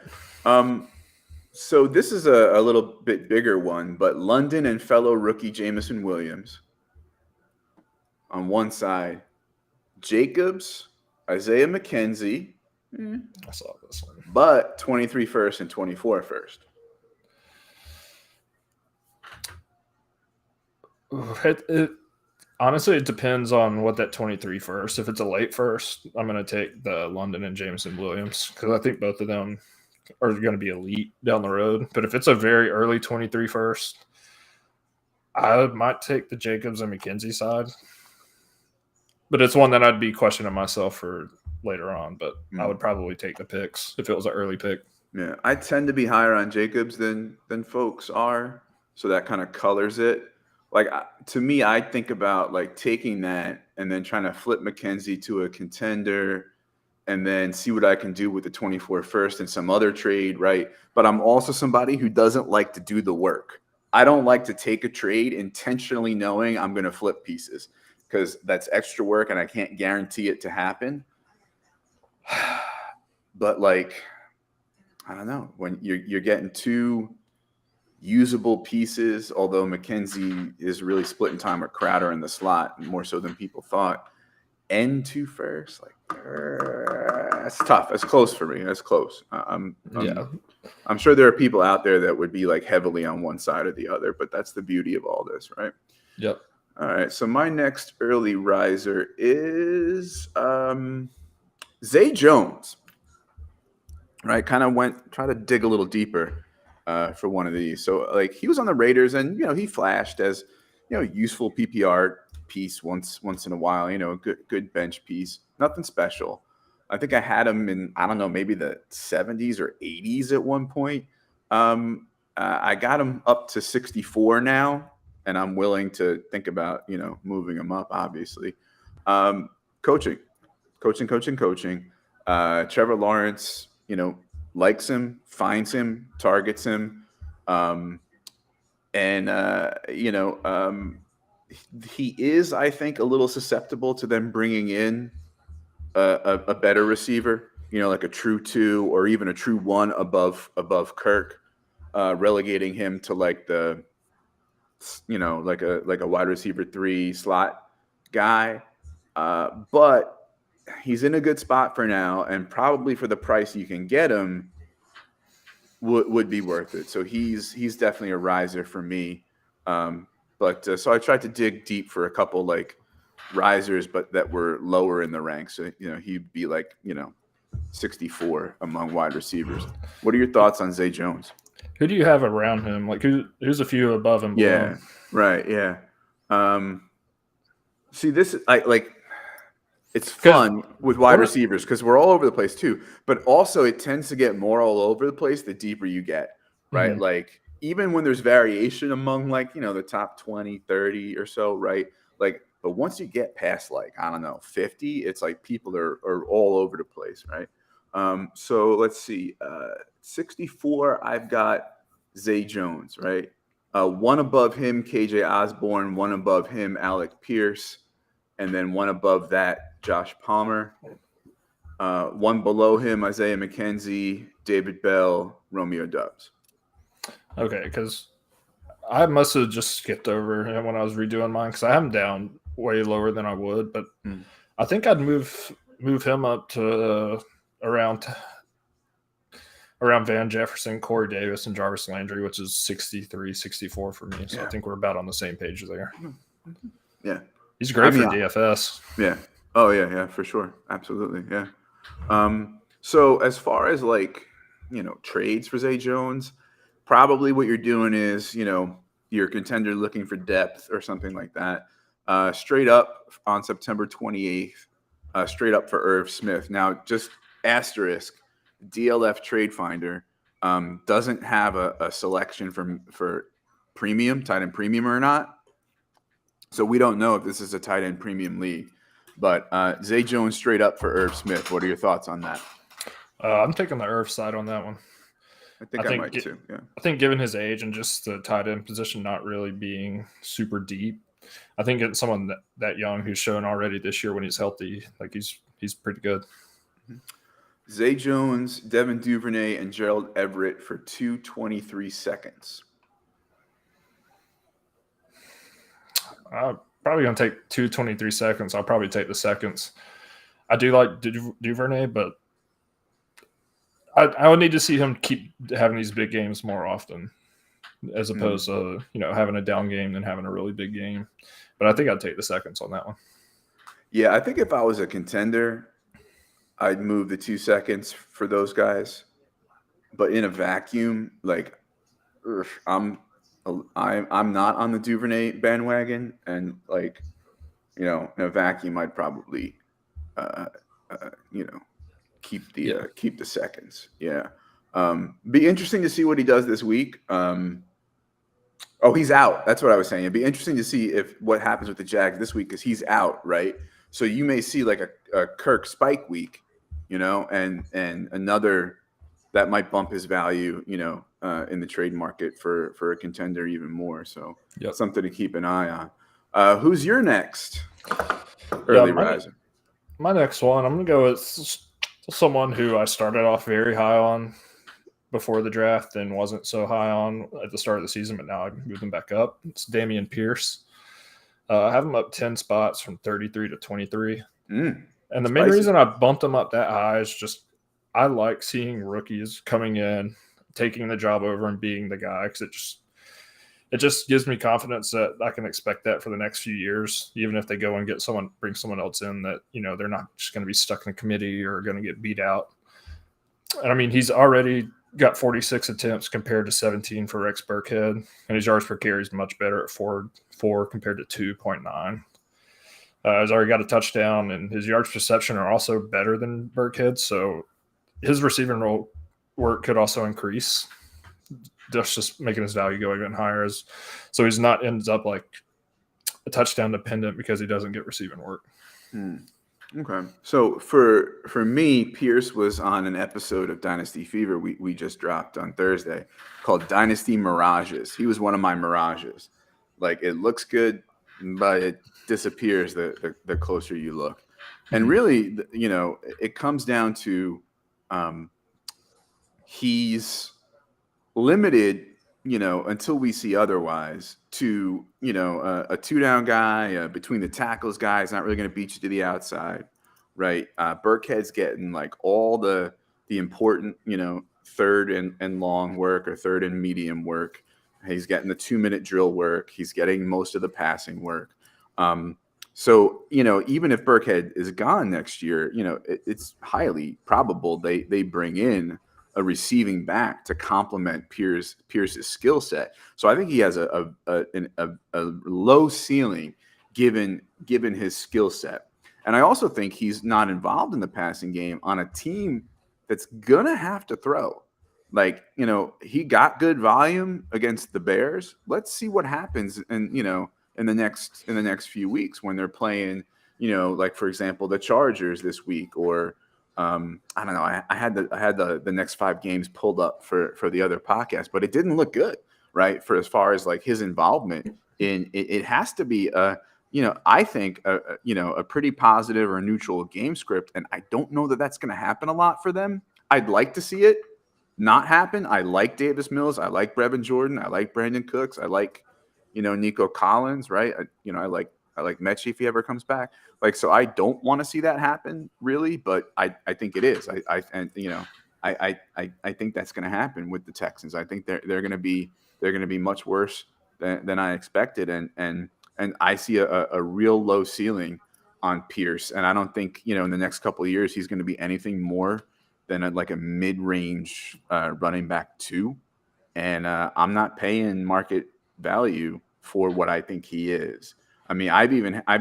So this is a little bit bigger one, but London and fellow rookie Jameson Williams on one side, Jacobs, Isaiah McKenzie, I saw this one, but 23 first and 24 first. Honestly, it depends on what that 23 first. If it's a late first, I'm going to take the London and Jameson Williams because I think both of them are going to be elite down the road. But if it's a very early 23 first, I might take the Jacobs and McKenzie side. But it's one that I'd be questioning myself for later on. But I would probably take the picks if it was an early pick. Yeah, I tend to be higher on Jacobs than folks are, so that kind of colors it. Like, to me, I think about like taking that and then trying to flip McKenzie to a contender and then see what I can do with the 24 first and some other trade, right? But I'm also somebody who doesn't like to do the work. I don't like to take a trade intentionally knowing I'm going to flip pieces because that's extra work and I can't guarantee it to happen. But like, I don't know, when you're getting 2 usable pieces, although McKenzie is really splitting time with Crowder in the slot more so than people thought. And 2 first, like that's tough. That's close for me. That's close. I'm sure there are people out there that would be like heavily on one side or the other, but that's the beauty of all this, right? Yep. All right. So my next early riser is Zay Jones. Right, kind of try to dig a little deeper for one of these. So, like, he was on the Raiders, and he flashed as useful PPR piece once in a while. Good bench piece, nothing special. I think I had him in maybe the 70s or 80s at one point. I got him up to 64 now, and I'm willing to think about moving him up. Obviously, coaching. Trevor Lawrence. Likes him, finds him, targets him. He is, I think, a little susceptible to them bringing in a better receiver, like a true 2 or even a true 1 above Kirk, relegating him to like the, like a wide receiver 3 slot guy. But he's in a good spot for now, and probably for the price you can get him would be worth it. So he's definitely a riser for me. So I tried to dig deep for a couple like risers, but that were lower in the ranks. So he'd be like 64 among wide receivers. What are your thoughts on Zay Jones? Who do you have around him? Like who's a few above him? Yeah, right. Yeah. See, this is like it's fun with wide receivers because we're all over the place too. But also, it tends to get more all over the place the deeper you get, right? Mhm. Like even when there's variation among like the top 20, 30 or so, right? Like, but once you get past like I don't know 50, it's like people are all over the place, right? So let's see, 64. I've got Zay Jones, right? One above him, KJ Osborne. One above him, Alec Pierce. And then one above that, Josh Palmer. One below him, Isaiah McKenzie, David Bell, Romeo Doubs. Okay, because I must have just skipped over him when I was redoing mine because I have him down way lower than I would, but I think I'd move him up to around Van Jefferson, Corey Davis, and Jarvis Landry, which is 63, 64 for me. So I think we're about on the same page there. Yeah. He's great for DFS. Yeah. Oh, yeah, for sure. Absolutely, yeah. So as far as like, trades for Zay Jones, probably what you're doing is, you're a contender looking for depth or something like that. Straight up on September 28th, straight up for Irv Smith. Now, just asterisk, DLF Trade Finder doesn't have a selection for premium, tight end premium or not. So we don't know if this is a tight end premium league. But Zay Jones straight up for Irv Smith. What are your thoughts on that? I'm taking the Irv side on that one. I think I might too. Yeah. I think given his age and just the tight end position not really being super deep, I think getting someone that young who's shown already this year when he's healthy, like he's pretty good. Zay Jones, Devin Duvernay, and Gerald Everett for 2:23 seconds. I'm probably going to take 2:23 seconds. I'll probably take the seconds. I do like Duvernay, but I would need to see him keep having these big games more often as opposed to, having a down game and having a really big game. But I think I'd take the seconds on that one. Yeah, I think if I was a contender, I'd move the 2 seconds for those guys. But in a vacuum, like I'm not on the Duvernay bandwagon, and like, in a vacuum, I'd probably, keep the seconds. Yeah. Be interesting to see what he does this week. He's out. That's what I was saying. It'd be interesting to see what happens with the Jags this week because he's out, right? So you may see like a Kirk spike week, and another that might bump his value, in the trade market for a contender even more. So something to keep an eye on. Who's your next early riser? My next one, I'm going to go with someone who I started off very high on before the draft and wasn't so high on at the start of the season, but now I moved him back up. It's Dameon Pierce. I have him up 10 spots from 33 to 23. And the main reason I bumped him up that high is just I like seeing rookies coming in, taking the job over and being the guy because it just gives me confidence that I can expect that for the next few years, even if they go and bring someone else in that, they're not just going to be stuck in a committee or going to get beat out. And I mean, he's already got 46 attempts compared to 17 for Rex Burkhead, and his yards per carry is much better at 4 compared to 2.9. He's already got a touchdown, and his yards reception are also better than Burkhead, so his receiving role work could also increase. That's just making his value go even higher. So he's not ends up like a touchdown dependent because he doesn't get receiving work. Okay. So for me, Pierce was on an episode of Dynasty Fever we just dropped on Thursday called Dynasty Mirages. He was one of my mirages. Like it looks good, but it disappears the closer you look. And really, it comes down to he's limited, until we see otherwise, to, a 2-down guy, between the tackles guy is not really going to beat you to the outside, right? Burkhead's getting like all the important, third and long work or third and medium work. He's getting the 2-minute drill work. He's getting most of the passing work. So, even if Burkhead is gone next year, it's highly probable they bring in a receiving back to complement Pierce's skill set. So I think he has a low ceiling given his skill set. And I also think he's not involved in the passing game on a team that's gonna have to throw. Like, he got good volume against the Bears. Let's see what happens in the next few weeks when they're playing, like, for example, the Chargers this week, or I don't know. I had the next 5 games pulled up for the other podcast, but it didn't look good, right? For as far as like his involvement in it has to be I think a pretty positive or neutral game script, and I don't know that that's going to happen a lot for them. I'd like to see it not happen. I like Davis Mills. I like Brevin Jordan. I like Brandon Cooks. I like, Nico Collins, right? I like Mechie if he ever comes back. Like, so I don't want to see that happen really, but I think it is. I think that's going to happen with the Texans. I think they're going to be much worse than I expected, and I see a real low ceiling on Pierce, and I don't think in the next couple of years he's going to be anything more than a mid-range running back 2, and I'm not paying market value for what I think he is. I mean, I've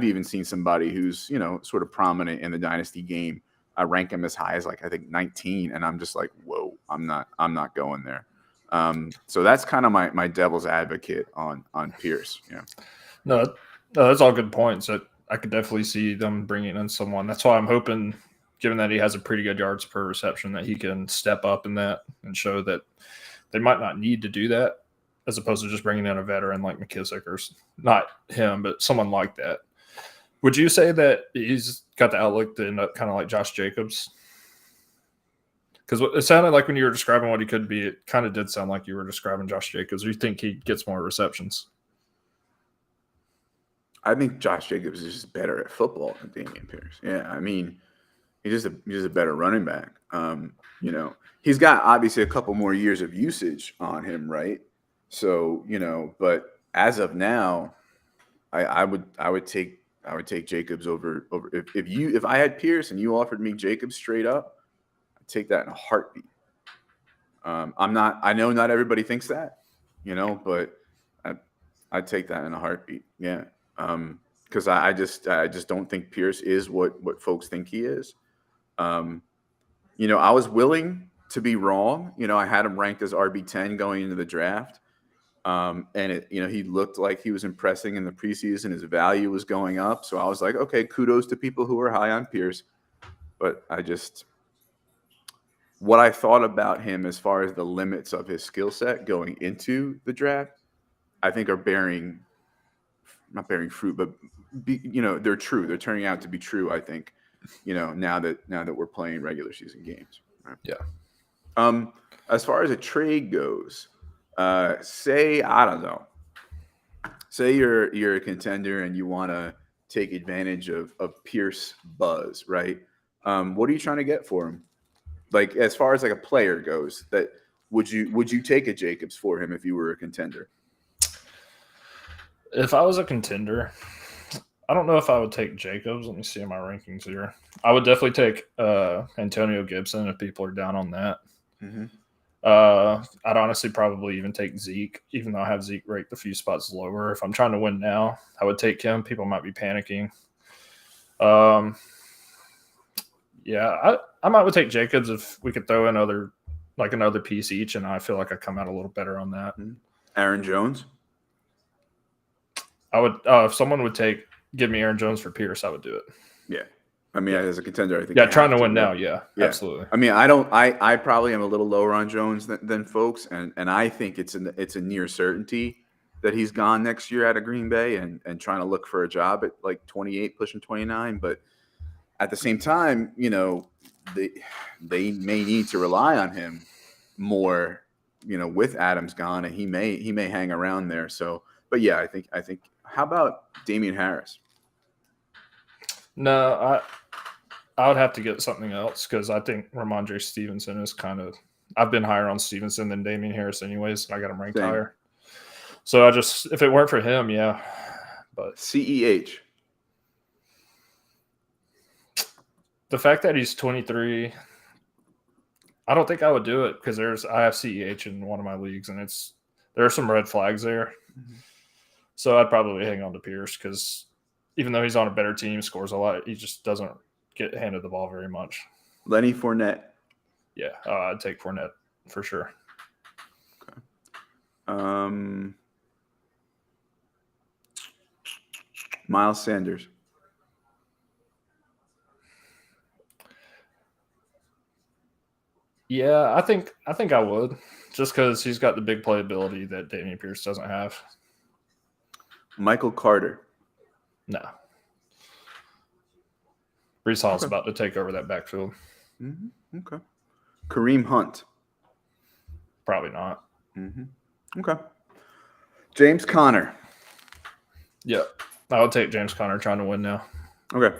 even seen somebody who's sort of prominent in the Dynasty game. I rank him as high as I think 19, and I'm just like, whoa, I'm not going there. So that's kind of my devil's advocate on Pierce. Yeah. No, that's all good points. I could definitely see them bringing in someone. That's why I'm hoping, given that he has a pretty good yards per reception, that he can step up in that and show that they might not need to do that, as opposed to just bringing in a veteran like McKissick, or not him, but someone like that. Would you say that he's got the outlook to end up kind of like Josh Jacobs? Because it sounded like when you were describing what he could be, it kind of did sound like you were describing Josh Jacobs. Or you think he gets more receptions? I think Josh Jacobs is just better at football than Dameon Pierce. Yeah, I mean, he's just a better running back. He's got obviously a couple more years of usage on him, right? So, but as of now, I would take Jacobs over if I had Pierce and you offered me Jacobs straight up, I'd take that in a heartbeat. I know not everybody thinks that, but I'd take that in a heartbeat. Yeah. Because I just don't think Pierce is what folks think he is. I was willing to be wrong. I had him ranked as RB10 going into the draft. And he looked like he was impressing in the preseason. His value was going up. So I was like, okay, kudos to people who are high on Pierce. But what I thought about him as far as the limits of his skill set going into the draft, I think are not bearing fruit, but they're true. They're turning out to be true, I think, now that we're playing regular season games. Right? Yeah. As far as a trade goes, say you're a contender and you want to take advantage of Pierce buzz, right? What are you trying to get for him? Like, as far as like a player goes, that would you take a Jacobs for him if you were a contender? If I was a contender, I don't know if I would take Jacobs. Let me see my rankings here. I would definitely take Antonio Gibson if people are down on that. Mm-hmm. I'd honestly probably even take Zeke, even though I have Zeke ranked a few spots lower. If I'm trying to win now, I would take him. People might be panicking. Yeah, I might would take Jacobs if we could throw in another piece each, and I feel like I come out a little better on that. Aaron Jones? I would if someone would give me Aaron Jones for Pierce, I would do it. Yeah. I mean, as a contender, I think. Yeah, trying to win now. Yeah, absolutely. I mean, I probably am a little lower on Jones than folks, and I think it's a near certainty that he's gone next year out of Green Bay and trying to look for a job at like 28, pushing 29. But at the same time, they may need to rely on him more, with Adams gone, and he may hang around there. So, but yeah, I think. How about Damian Harris? No, I would have to get something else because I think Ramondre Stevenson is kind of – I've been higher on Stevenson than Damian Harris anyways, and I got him ranked higher. So if it weren't for him, yeah. But CEH. The fact that he's 23, I don't think I would do it because I have CEH in one of my leagues, and there are some red flags there. Mm-hmm. So I'd probably hang on to Pierce because even though he's on a better team, scores a lot, he just doesn't get handed the ball very much. Lenny Fournette. Yeah, I'd take Fournette for sure. Okay. Miles Sanders. Yeah, I think I would, just because he's got the big playability that Dameon Pierce doesn't have. Michael Carter. No. Brees Hall's about to take over that backfield. Mm-hmm. Okay. Kareem Hunt. Probably not. Mm-hmm. Okay. James Conner. Yeah, I would take James Conner trying to win now. Okay.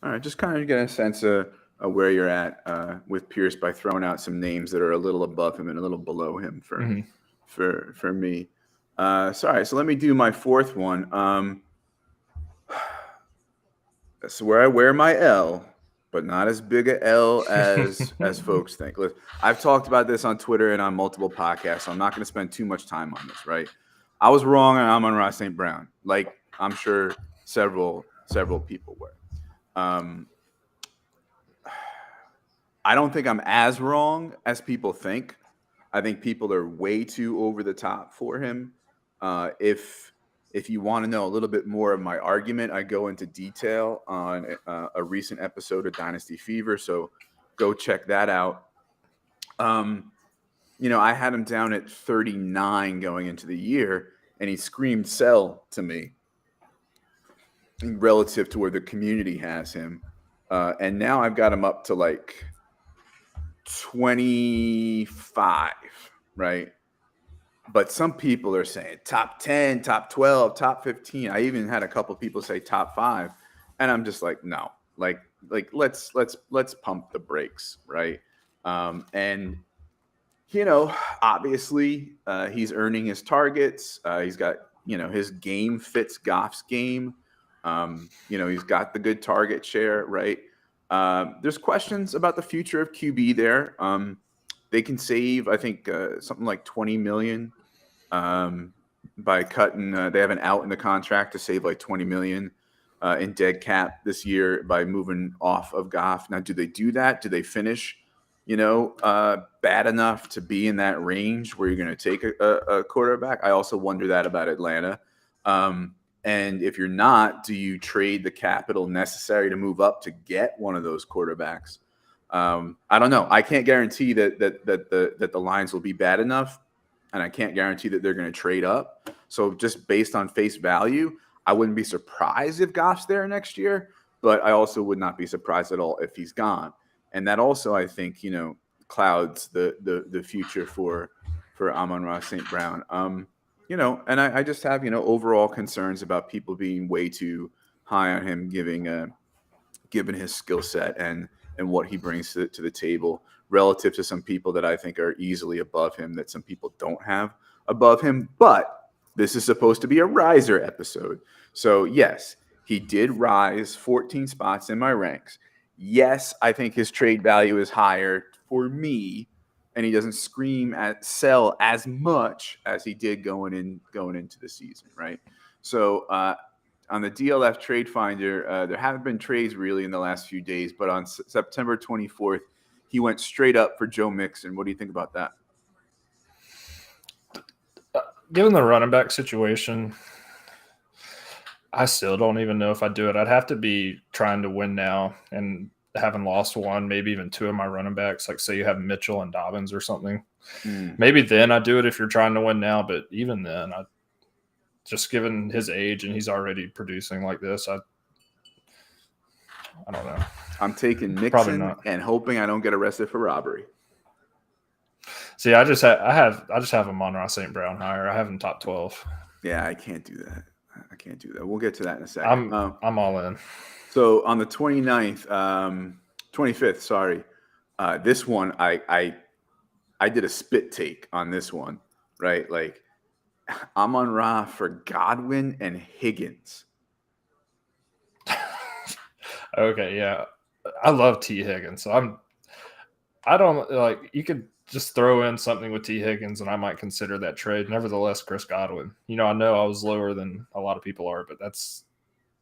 All right. Just kind of get a sense of where you're at with Pierce by throwing out some names that are a little above him and a little below him for me. Sorry. So let me do my fourth one. That's where I wear my L, but not as big a L as folks think. Look, I've talked about this on Twitter and on multiple podcasts, so I'm not going to spend too much time on this, right? I was wrong on Amon-Ra St. Brown, like I'm sure several people were. I don't think I'm as wrong as people think. I think people are way too over the top for him. If you want to know a little bit more of my argument, I go into detail on a recent episode of Dynasty Fever, so go check that out. I had him down at 39 going into the year, and he screamed sell to me relative to where the community has him. And now I've got him up to like 25, right? But some people are saying top 10, top 12, top 15. I even had a couple of people say top 5. And I'm just like, no, like let's pump the brakes, right? And obviously he's earning his targets. He's got, his game fits Goff's game. He's got the good target share, right? There's questions about the future of QB there. They can save, I think, something like $20 million by cutting. They have an out in the contract to save like $20 million in dead cap this year by moving off of Goff. Now, do they do that? Do they finish, bad enough to be in that range where you're going to take a quarterback? I also wonder that about Atlanta. And if you're not, do you trade the capital necessary to move up to get one of those quarterbacks? I don't know. I can't guarantee that the lines will be bad enough, and I can't guarantee that they're going to trade up. So just based on face value, I wouldn't be surprised if Goff's there next year, but I also would not be surprised at all if he's gone. And that also, I think, clouds the future for Amon-Ra St. Brown. And I just have, overall concerns about people being way too high on him, given his skill set and what he brings to the table relative to some people that I think are easily above him, that some people don't have above him. But this is supposed to be a riser episode. So yes, he did rise 14 spots in my ranks. Yes, I think his trade value is higher for me, and he doesn't scream at sell as much as he did going into the season, right? So on the DLF Trade Finder, there haven't been trades really in the last few days, but on September 24th, he went straight up for Joe Mixon. What do you think about that? Given the running back situation, I still don't even know if I'd do it. I'd have to be trying to win now and having lost one, maybe even two of my running backs, like say you have Mitchell and Dobbins or something. Maybe then I do it if you're trying to win now, but even then, just given his age and he's already producing like this, I don't know. I'm taking Mixon and hoping I don't get arrested for robbery. See, I just have Amon-Ra St. Brown higher. I have him top 12. Yeah, I can't do that. We'll get to that in a second. I'm all in. So on the 25th, sorry, this one I did a spit take on this one, right? Like Amon-Ra for Godwin and Higgins. Okay, yeah, I love T. Higgins. So I don't like, you could just throw in something with T. Higgins and I might consider that trade. Nevertheless, Chris Godwin. I know I was lower than a lot of people are, but that's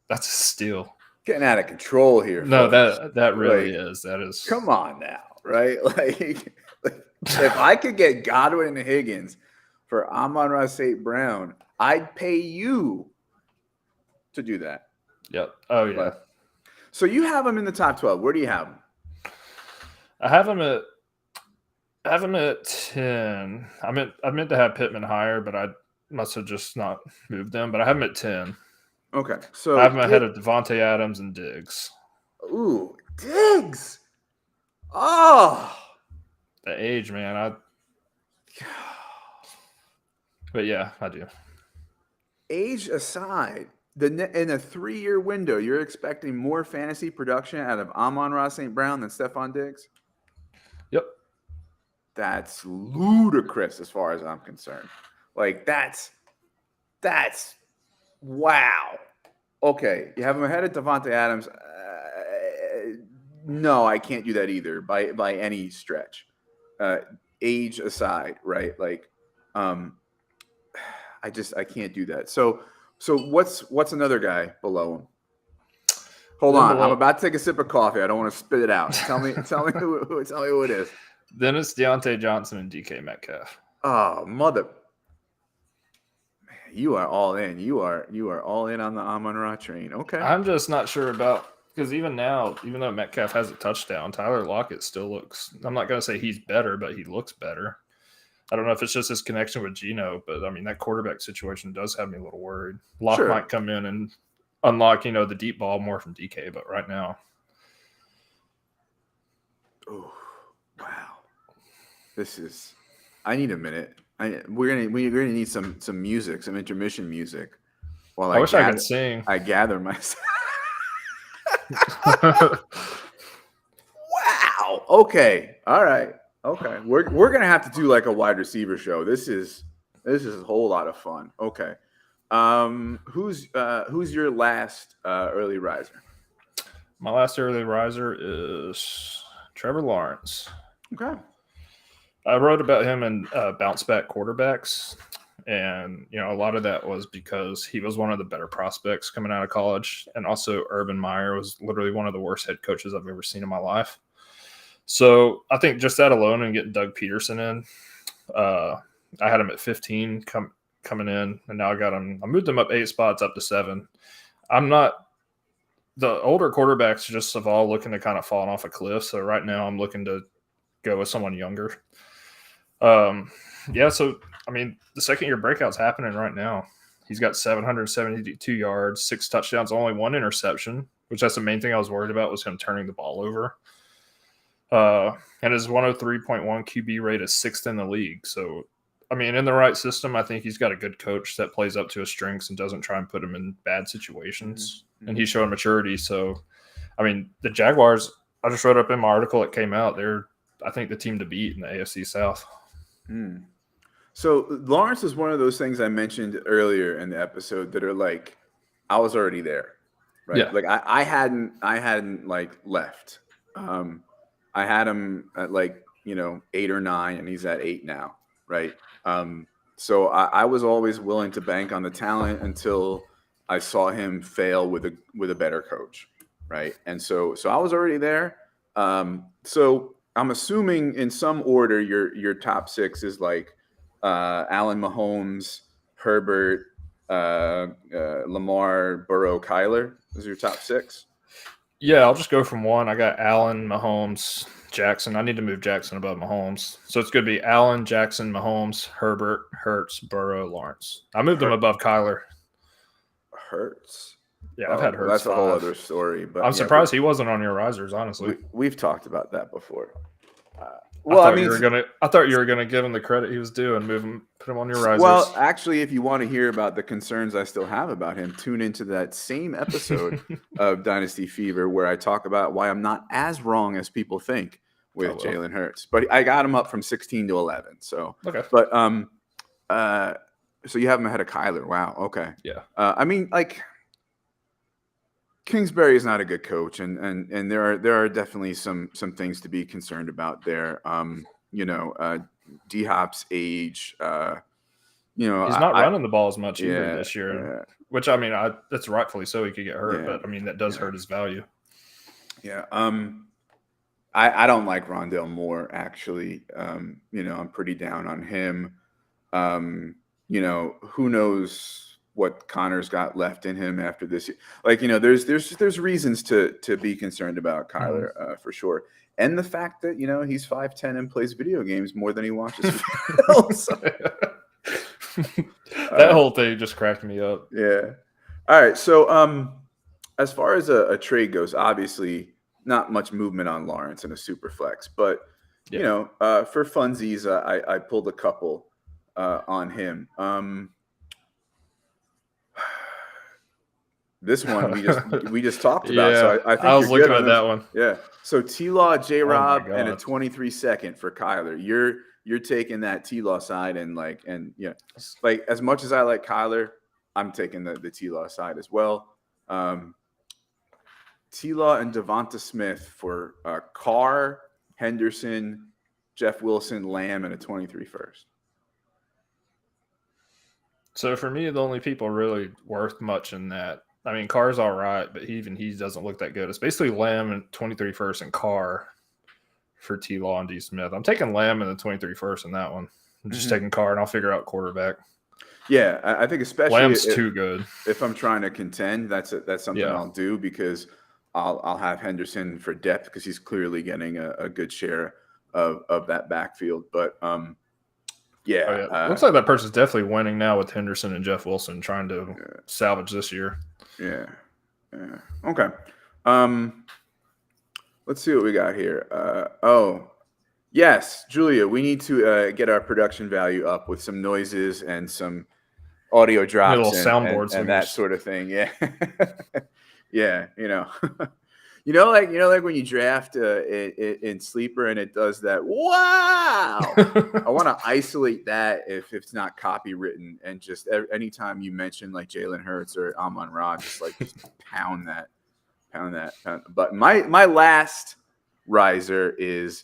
That's a steal. Getting out of control here. No, folks. that really Like, is. That is. Come on now, right? Like if I could get Godwin and Higgins for Amon-Ra St. Brown, I'd pay you to do that. Yep. Oh yeah. But, so you have them in the top 12. Where do you have them? I have them at 10. I meant to have Pittman higher, but I must have just not moved them. But I have them at 10. Okay, so I have them ahead of Devontae Adams and Diggs. Ooh, Diggs! Oh, The age, man. But yeah, I do. Age aside, in a 3-year window, you're expecting more fantasy production out of Amon-Ra St. Brown than Stephon Diggs? Yep. That's ludicrous as far as I'm concerned. Like, that's wow. Okay, you have him ahead of Devontae Adams. No, I can't do that either by any stretch. Age aside, right? Like, I can't do that. So what's another guy below him? Hold on, I'm about to take a sip of coffee. I don't want to spit it out. Tell me who it is. Then it's Deontay Johnson and DK Metcalf. Oh, mother! Man, you are all in. You are all in on the Amon-Ra train. Okay. I'm just not sure about because even now, even though Metcalf has a touchdown, Tyler Lockett still looks. I'm not going to say he's better, but he looks better. I don't know if it's just his connection with Geno, but I mean that quarterback situation does have me a little worried. Locke might come in and unlock, the deep ball more from DK, but right now. Oh, wow. I need a minute. We're gonna need some music, some intermission music. While I wish I could sing. I gather myself. Wow. Okay. All right. Okay. We're gonna have to do like a wide receiver show. This is a whole lot of fun. Okay. Who's your last early riser? My last early riser is Trevor Lawrence. Okay. I wrote about him in bounce back quarterbacks. And, a lot of that was because he was one of the better prospects coming out of college. And also Urban Meyer was literally one of the worst head coaches I've ever seen in my life. So I think just that alone and getting Doug Peterson in, I had him at 15 coming in. And now I moved him up 8 spots up to 7. The older quarterbacks just have all looking to kind of falling off a cliff. So right now I'm looking to go with someone younger. So I mean, the second-year breakout's happening right now. He's got 772 yards, 6 touchdowns, only 1 interception, which that's the main thing I was worried about was him turning the ball over. And his 103.1 QB rate is 6th in the league. So, I mean, in the right system, I think he's got a good coach that plays up to his strengths and doesn't try and put him in bad situations. Mm-hmm. And he's showing maturity. So, I mean, the Jaguars, I just wrote up in my article that came out, they're, I think, the team to beat in the AFC South. Hmm. So Lawrence is one of those things I mentioned earlier in the episode that are like, I was already there, right? Yeah. Like I hadn't like left. I had him at 8 or 9, and he's at 8 now, right? So I was always willing to bank on the talent until I saw him fail with a better coach, right? And so I was already there. So I'm assuming in some order your top 6 is like Allen, Mahomes, Herbert, Lamar, Burrow, Kyler is your top 6? Yeah, I'll just go from 1. I got Allen, Mahomes, Jackson. I need to move Jackson above Mahomes. So it's going to be Allen, Jackson, Mahomes, Herbert, Hurts, Burrow, Lawrence. I moved them above Kyler. Hurts? Yeah, I've had Hurts. That's 5. A whole other story. But I'm surprised he wasn't on your risers, honestly. We've talked about that before. I thought you were gonna give him the credit he was due and put him on your risers. Well, actually, if you want to hear about the concerns I still have about him, tune into that same episode of Dynasty Fever where I talk about why I'm not as wrong as people think with Jalen Hurts. But I got him up from 16 to 11. So okay. But so you have him ahead of Kyler. Wow. Okay. Yeah. I mean, like, Kingsbury is not a good coach, and there are definitely some things to be concerned about there. D-Hop's age, you know, He's not running the ball as much either yeah, this year, yeah. which I mean, that's rightfully so. He could get hurt, Yeah. but I mean, that does hurt his value. Yeah. I don't like Rondale Moore, actually. You know, I'm pretty down on him. You know, who knows what Connor's got left in him after this year. Like, you know, there's reasons to be concerned about Kyler, for sure. And the fact that, you know, he's 5'10" and plays video games more than he watches films. That whole thing just cracked me up. Yeah. All right. So as far as a trade goes, obviously not much movement on Lawrence in a super flex, but you know, for funsies, I pulled a couple on him. This one we just talked about. So I think I was you're looking good at on that one. Yeah. So T-Law, J-Rob, and a God. 23 second for Kyler. You're taking that T-Law side and yeah, like as much as I like Kyler, I'm taking the T-Law side as well. T-Law and Devonta Smith for Carr, Henderson, Jeff Wilson, Lamb, and a 23 first. So for me, the only people really worth much in that, I mean, Carr's all right, but he doesn't look that good. It's basically Lamb and 23 first and Carr for T-Law and D. Smith. I'm taking Lamb and the 23 first in that one. I'm just taking Carr, and I'll figure out quarterback. Yeah, I think especially Lamb's too good. If I'm trying to contend, that's something I'll do, because I'll have Henderson for depth because he's clearly getting a good share of that backfield. But looks like that person's definitely winning now with Henderson and Jeff Wilson trying to salvage this year. Yeah. Okay. Let's see what we got here. Yes, Julia, we need to get our production value up with some noises and some audio drops little soundboards and that sort of thing. Yeah. Yeah. You know, like when you draft in Sleeper and it does that. Wow. I want to isolate that if it's not copywritten, and just anytime you mention like Jalen Hurts or Amon-Ra, just pound that. But my last riser is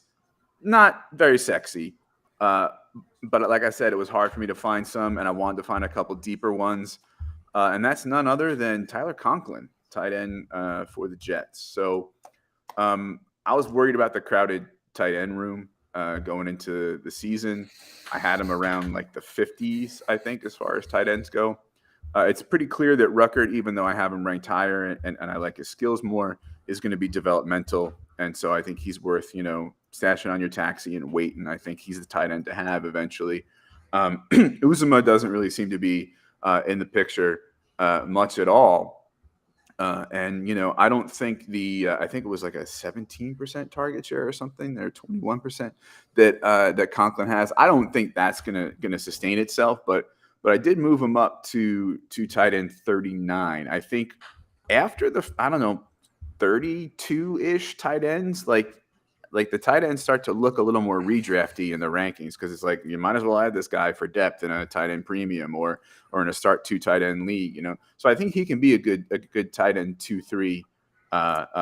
not very sexy. But like I said, it was hard for me to find some, and I wanted to find a couple deeper ones. And that's none other than Tyler Conklin, tight end for the Jets. So I was worried about the crowded tight end room going into the season. I had him around like the 50s, I think, as far as tight ends go. It's pretty clear that Ruckert, even though I have him ranked higher and I like his skills more, is going to be developmental. And so I think he's worth, stashing on your taxi and waiting. I think he's the tight end to have eventually. Uzuma doesn't really seem to be in the picture much at all. And I don't think I think it was like a 17% target share or something. There, 21% that Conklin has. I don't think that's gonna sustain itself, but I did move him up to tight end 39. I think after the 32-ish tight ends, like the tight ends start to look a little more redrafty in the rankings, because it's like you might as well add this guy for depth in a tight end premium or in a start 2 tight end league, So I think he can be a good tight end 2-3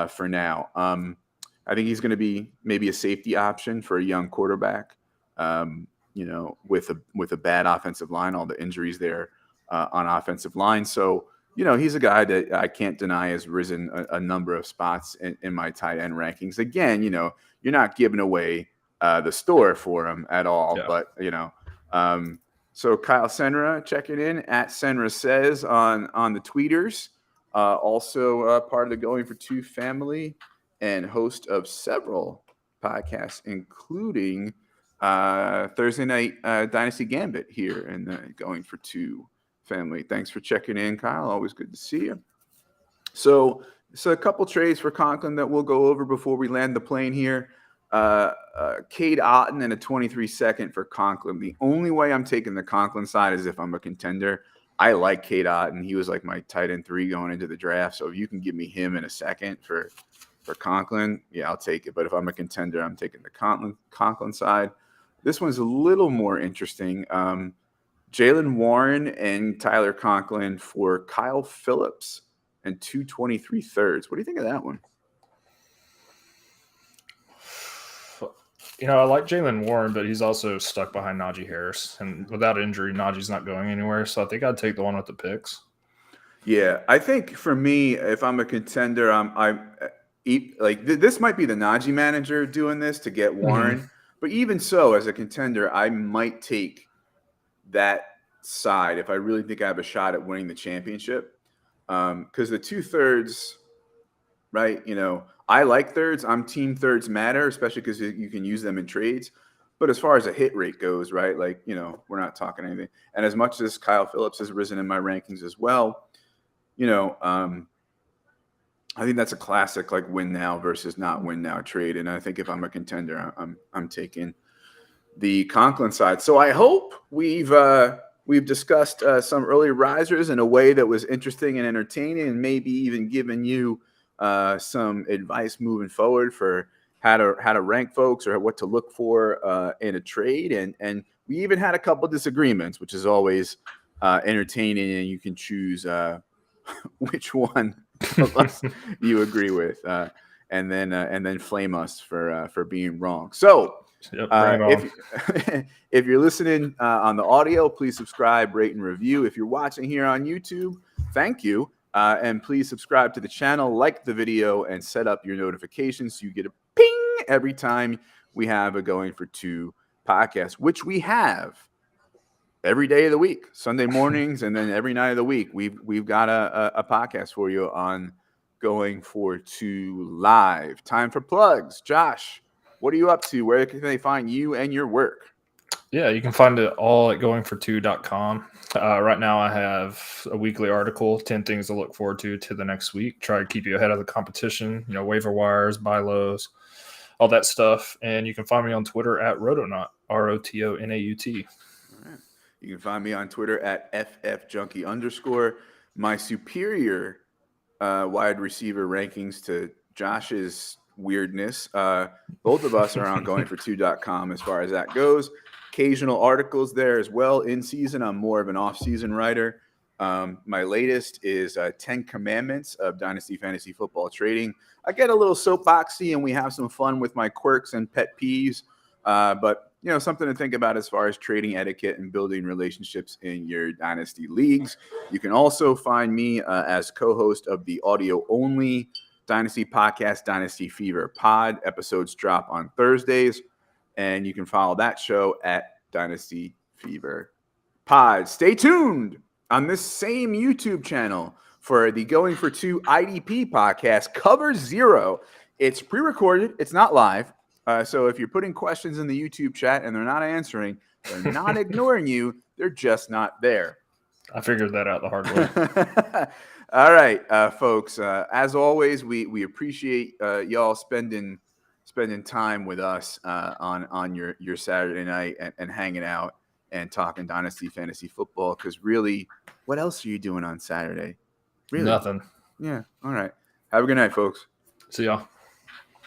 for now. I think he's going to be maybe a safety option for a young quarterback. With a bad offensive line, all the injuries there on offensive line. So, he's a guy that I can't deny has risen a number of spots in my tight end rankings. Again, you're not giving away the store for him at all. Yeah. But, so Kyle Senra checking in at Senra Says on the tweeters. Also part of the Going for Two family and host of several podcasts, including Thursday night Dynasty Gambit here in the Going for Two family. Thanks for checking in, Kyle. Always good to see you. So a couple trades for Conklin that we'll go over before we land the plane here. Cade Otton and a 23 second for Conklin. The only way I'm taking the Conklin side is if I'm a contender. I like Cade Otton. He was like my tight end 3 going into the draft. So if you can give me him in a second for Conklin, yeah, I'll take it. But if I'm a contender, I'm taking the Conklin side. This one's a little more interesting. Jaylen Warren and Tyler Conklin for Kyle Phillips and 223 thirds. What do you think of that one? I like Jalen Warren, but he's also stuck behind Najee Harris, and without injury, Najee's not going anywhere. So I think I'd take the one with the picks. Yeah, I think for me, if I'm a contender, this might be the Najee manager doing this to get Warren, but even so, as a contender, I might take that side if I really think I have a shot at winning the championship. Because the 2/3, right? I like thirds. I'm team thirds matter, especially because you can use them in trades. But as far as a hit rate goes, right? We're not talking anything. And as much as Kyle Phillips has risen in my rankings as well, I think that's a classic win now versus not win now trade. And I think if I'm a contender, I'm taking the Conklin side. So I hope we've discussed some early risers in a way that was interesting and entertaining, and maybe even given you some advice moving forward for how to rank folks or what to look for in a trade. And we even had a couple of disagreements, which is always entertaining, and you can choose which one of us you agree with, and then flame us for being wrong. So if you're listening on the audio, please subscribe, rate, and review. If you're watching here on YouTube, thank you. And please subscribe to the channel, like the video, and set up your notifications so you get a ping every time we have a Going for Two podcast, which we have every day of the week, Sunday mornings, and then every night of the week. We've got a podcast for you on Going for Two Live. Time for plugs. Josh, what are you up to? Where can they find you and your work? Yeah, you can find it all at goingfor2.com. Right now I have a weekly article, 10 things to look forward to the next week. Try to keep you ahead of the competition, waiver wires, buy lows, all that stuff. And you can find me on Twitter at Rotonaut, ROTONAUT. All right. You can find me on Twitter at FFJunkie_. My superior wide receiver rankings to Josh's weirdness. Both of us are on goingfor2.com as far as that goes. Occasional articles there as well. In season, I'm more of an off-season writer. My latest is 10 Commandments of Dynasty Fantasy Football Trading. I get a little soapboxy, and we have some fun with my quirks and pet peeves. But something to think about as far as trading etiquette and building relationships in your Dynasty leagues. You can also find me as co-host of the audio-only Dynasty podcast, Dynasty Fever Pod. Episodes drop on Thursdays. And you can follow that show at Dynasty Fever Pod. Stay tuned on this same YouTube channel for the Going for Two IDP podcast, Cover Zero. It's pre-recorded. It's not live. So if you're putting questions in the YouTube chat and they're not answering, they're not ignoring you. They're just not there. I figured that out the hard way. All right, folks. As always, we appreciate y'all spending time with us on your Saturday night and hanging out and talking Dynasty Fantasy Football. Because really, what else are you doing on Saturday? Really? Nothing. Yeah. All right. Have a good night, folks. See y'all.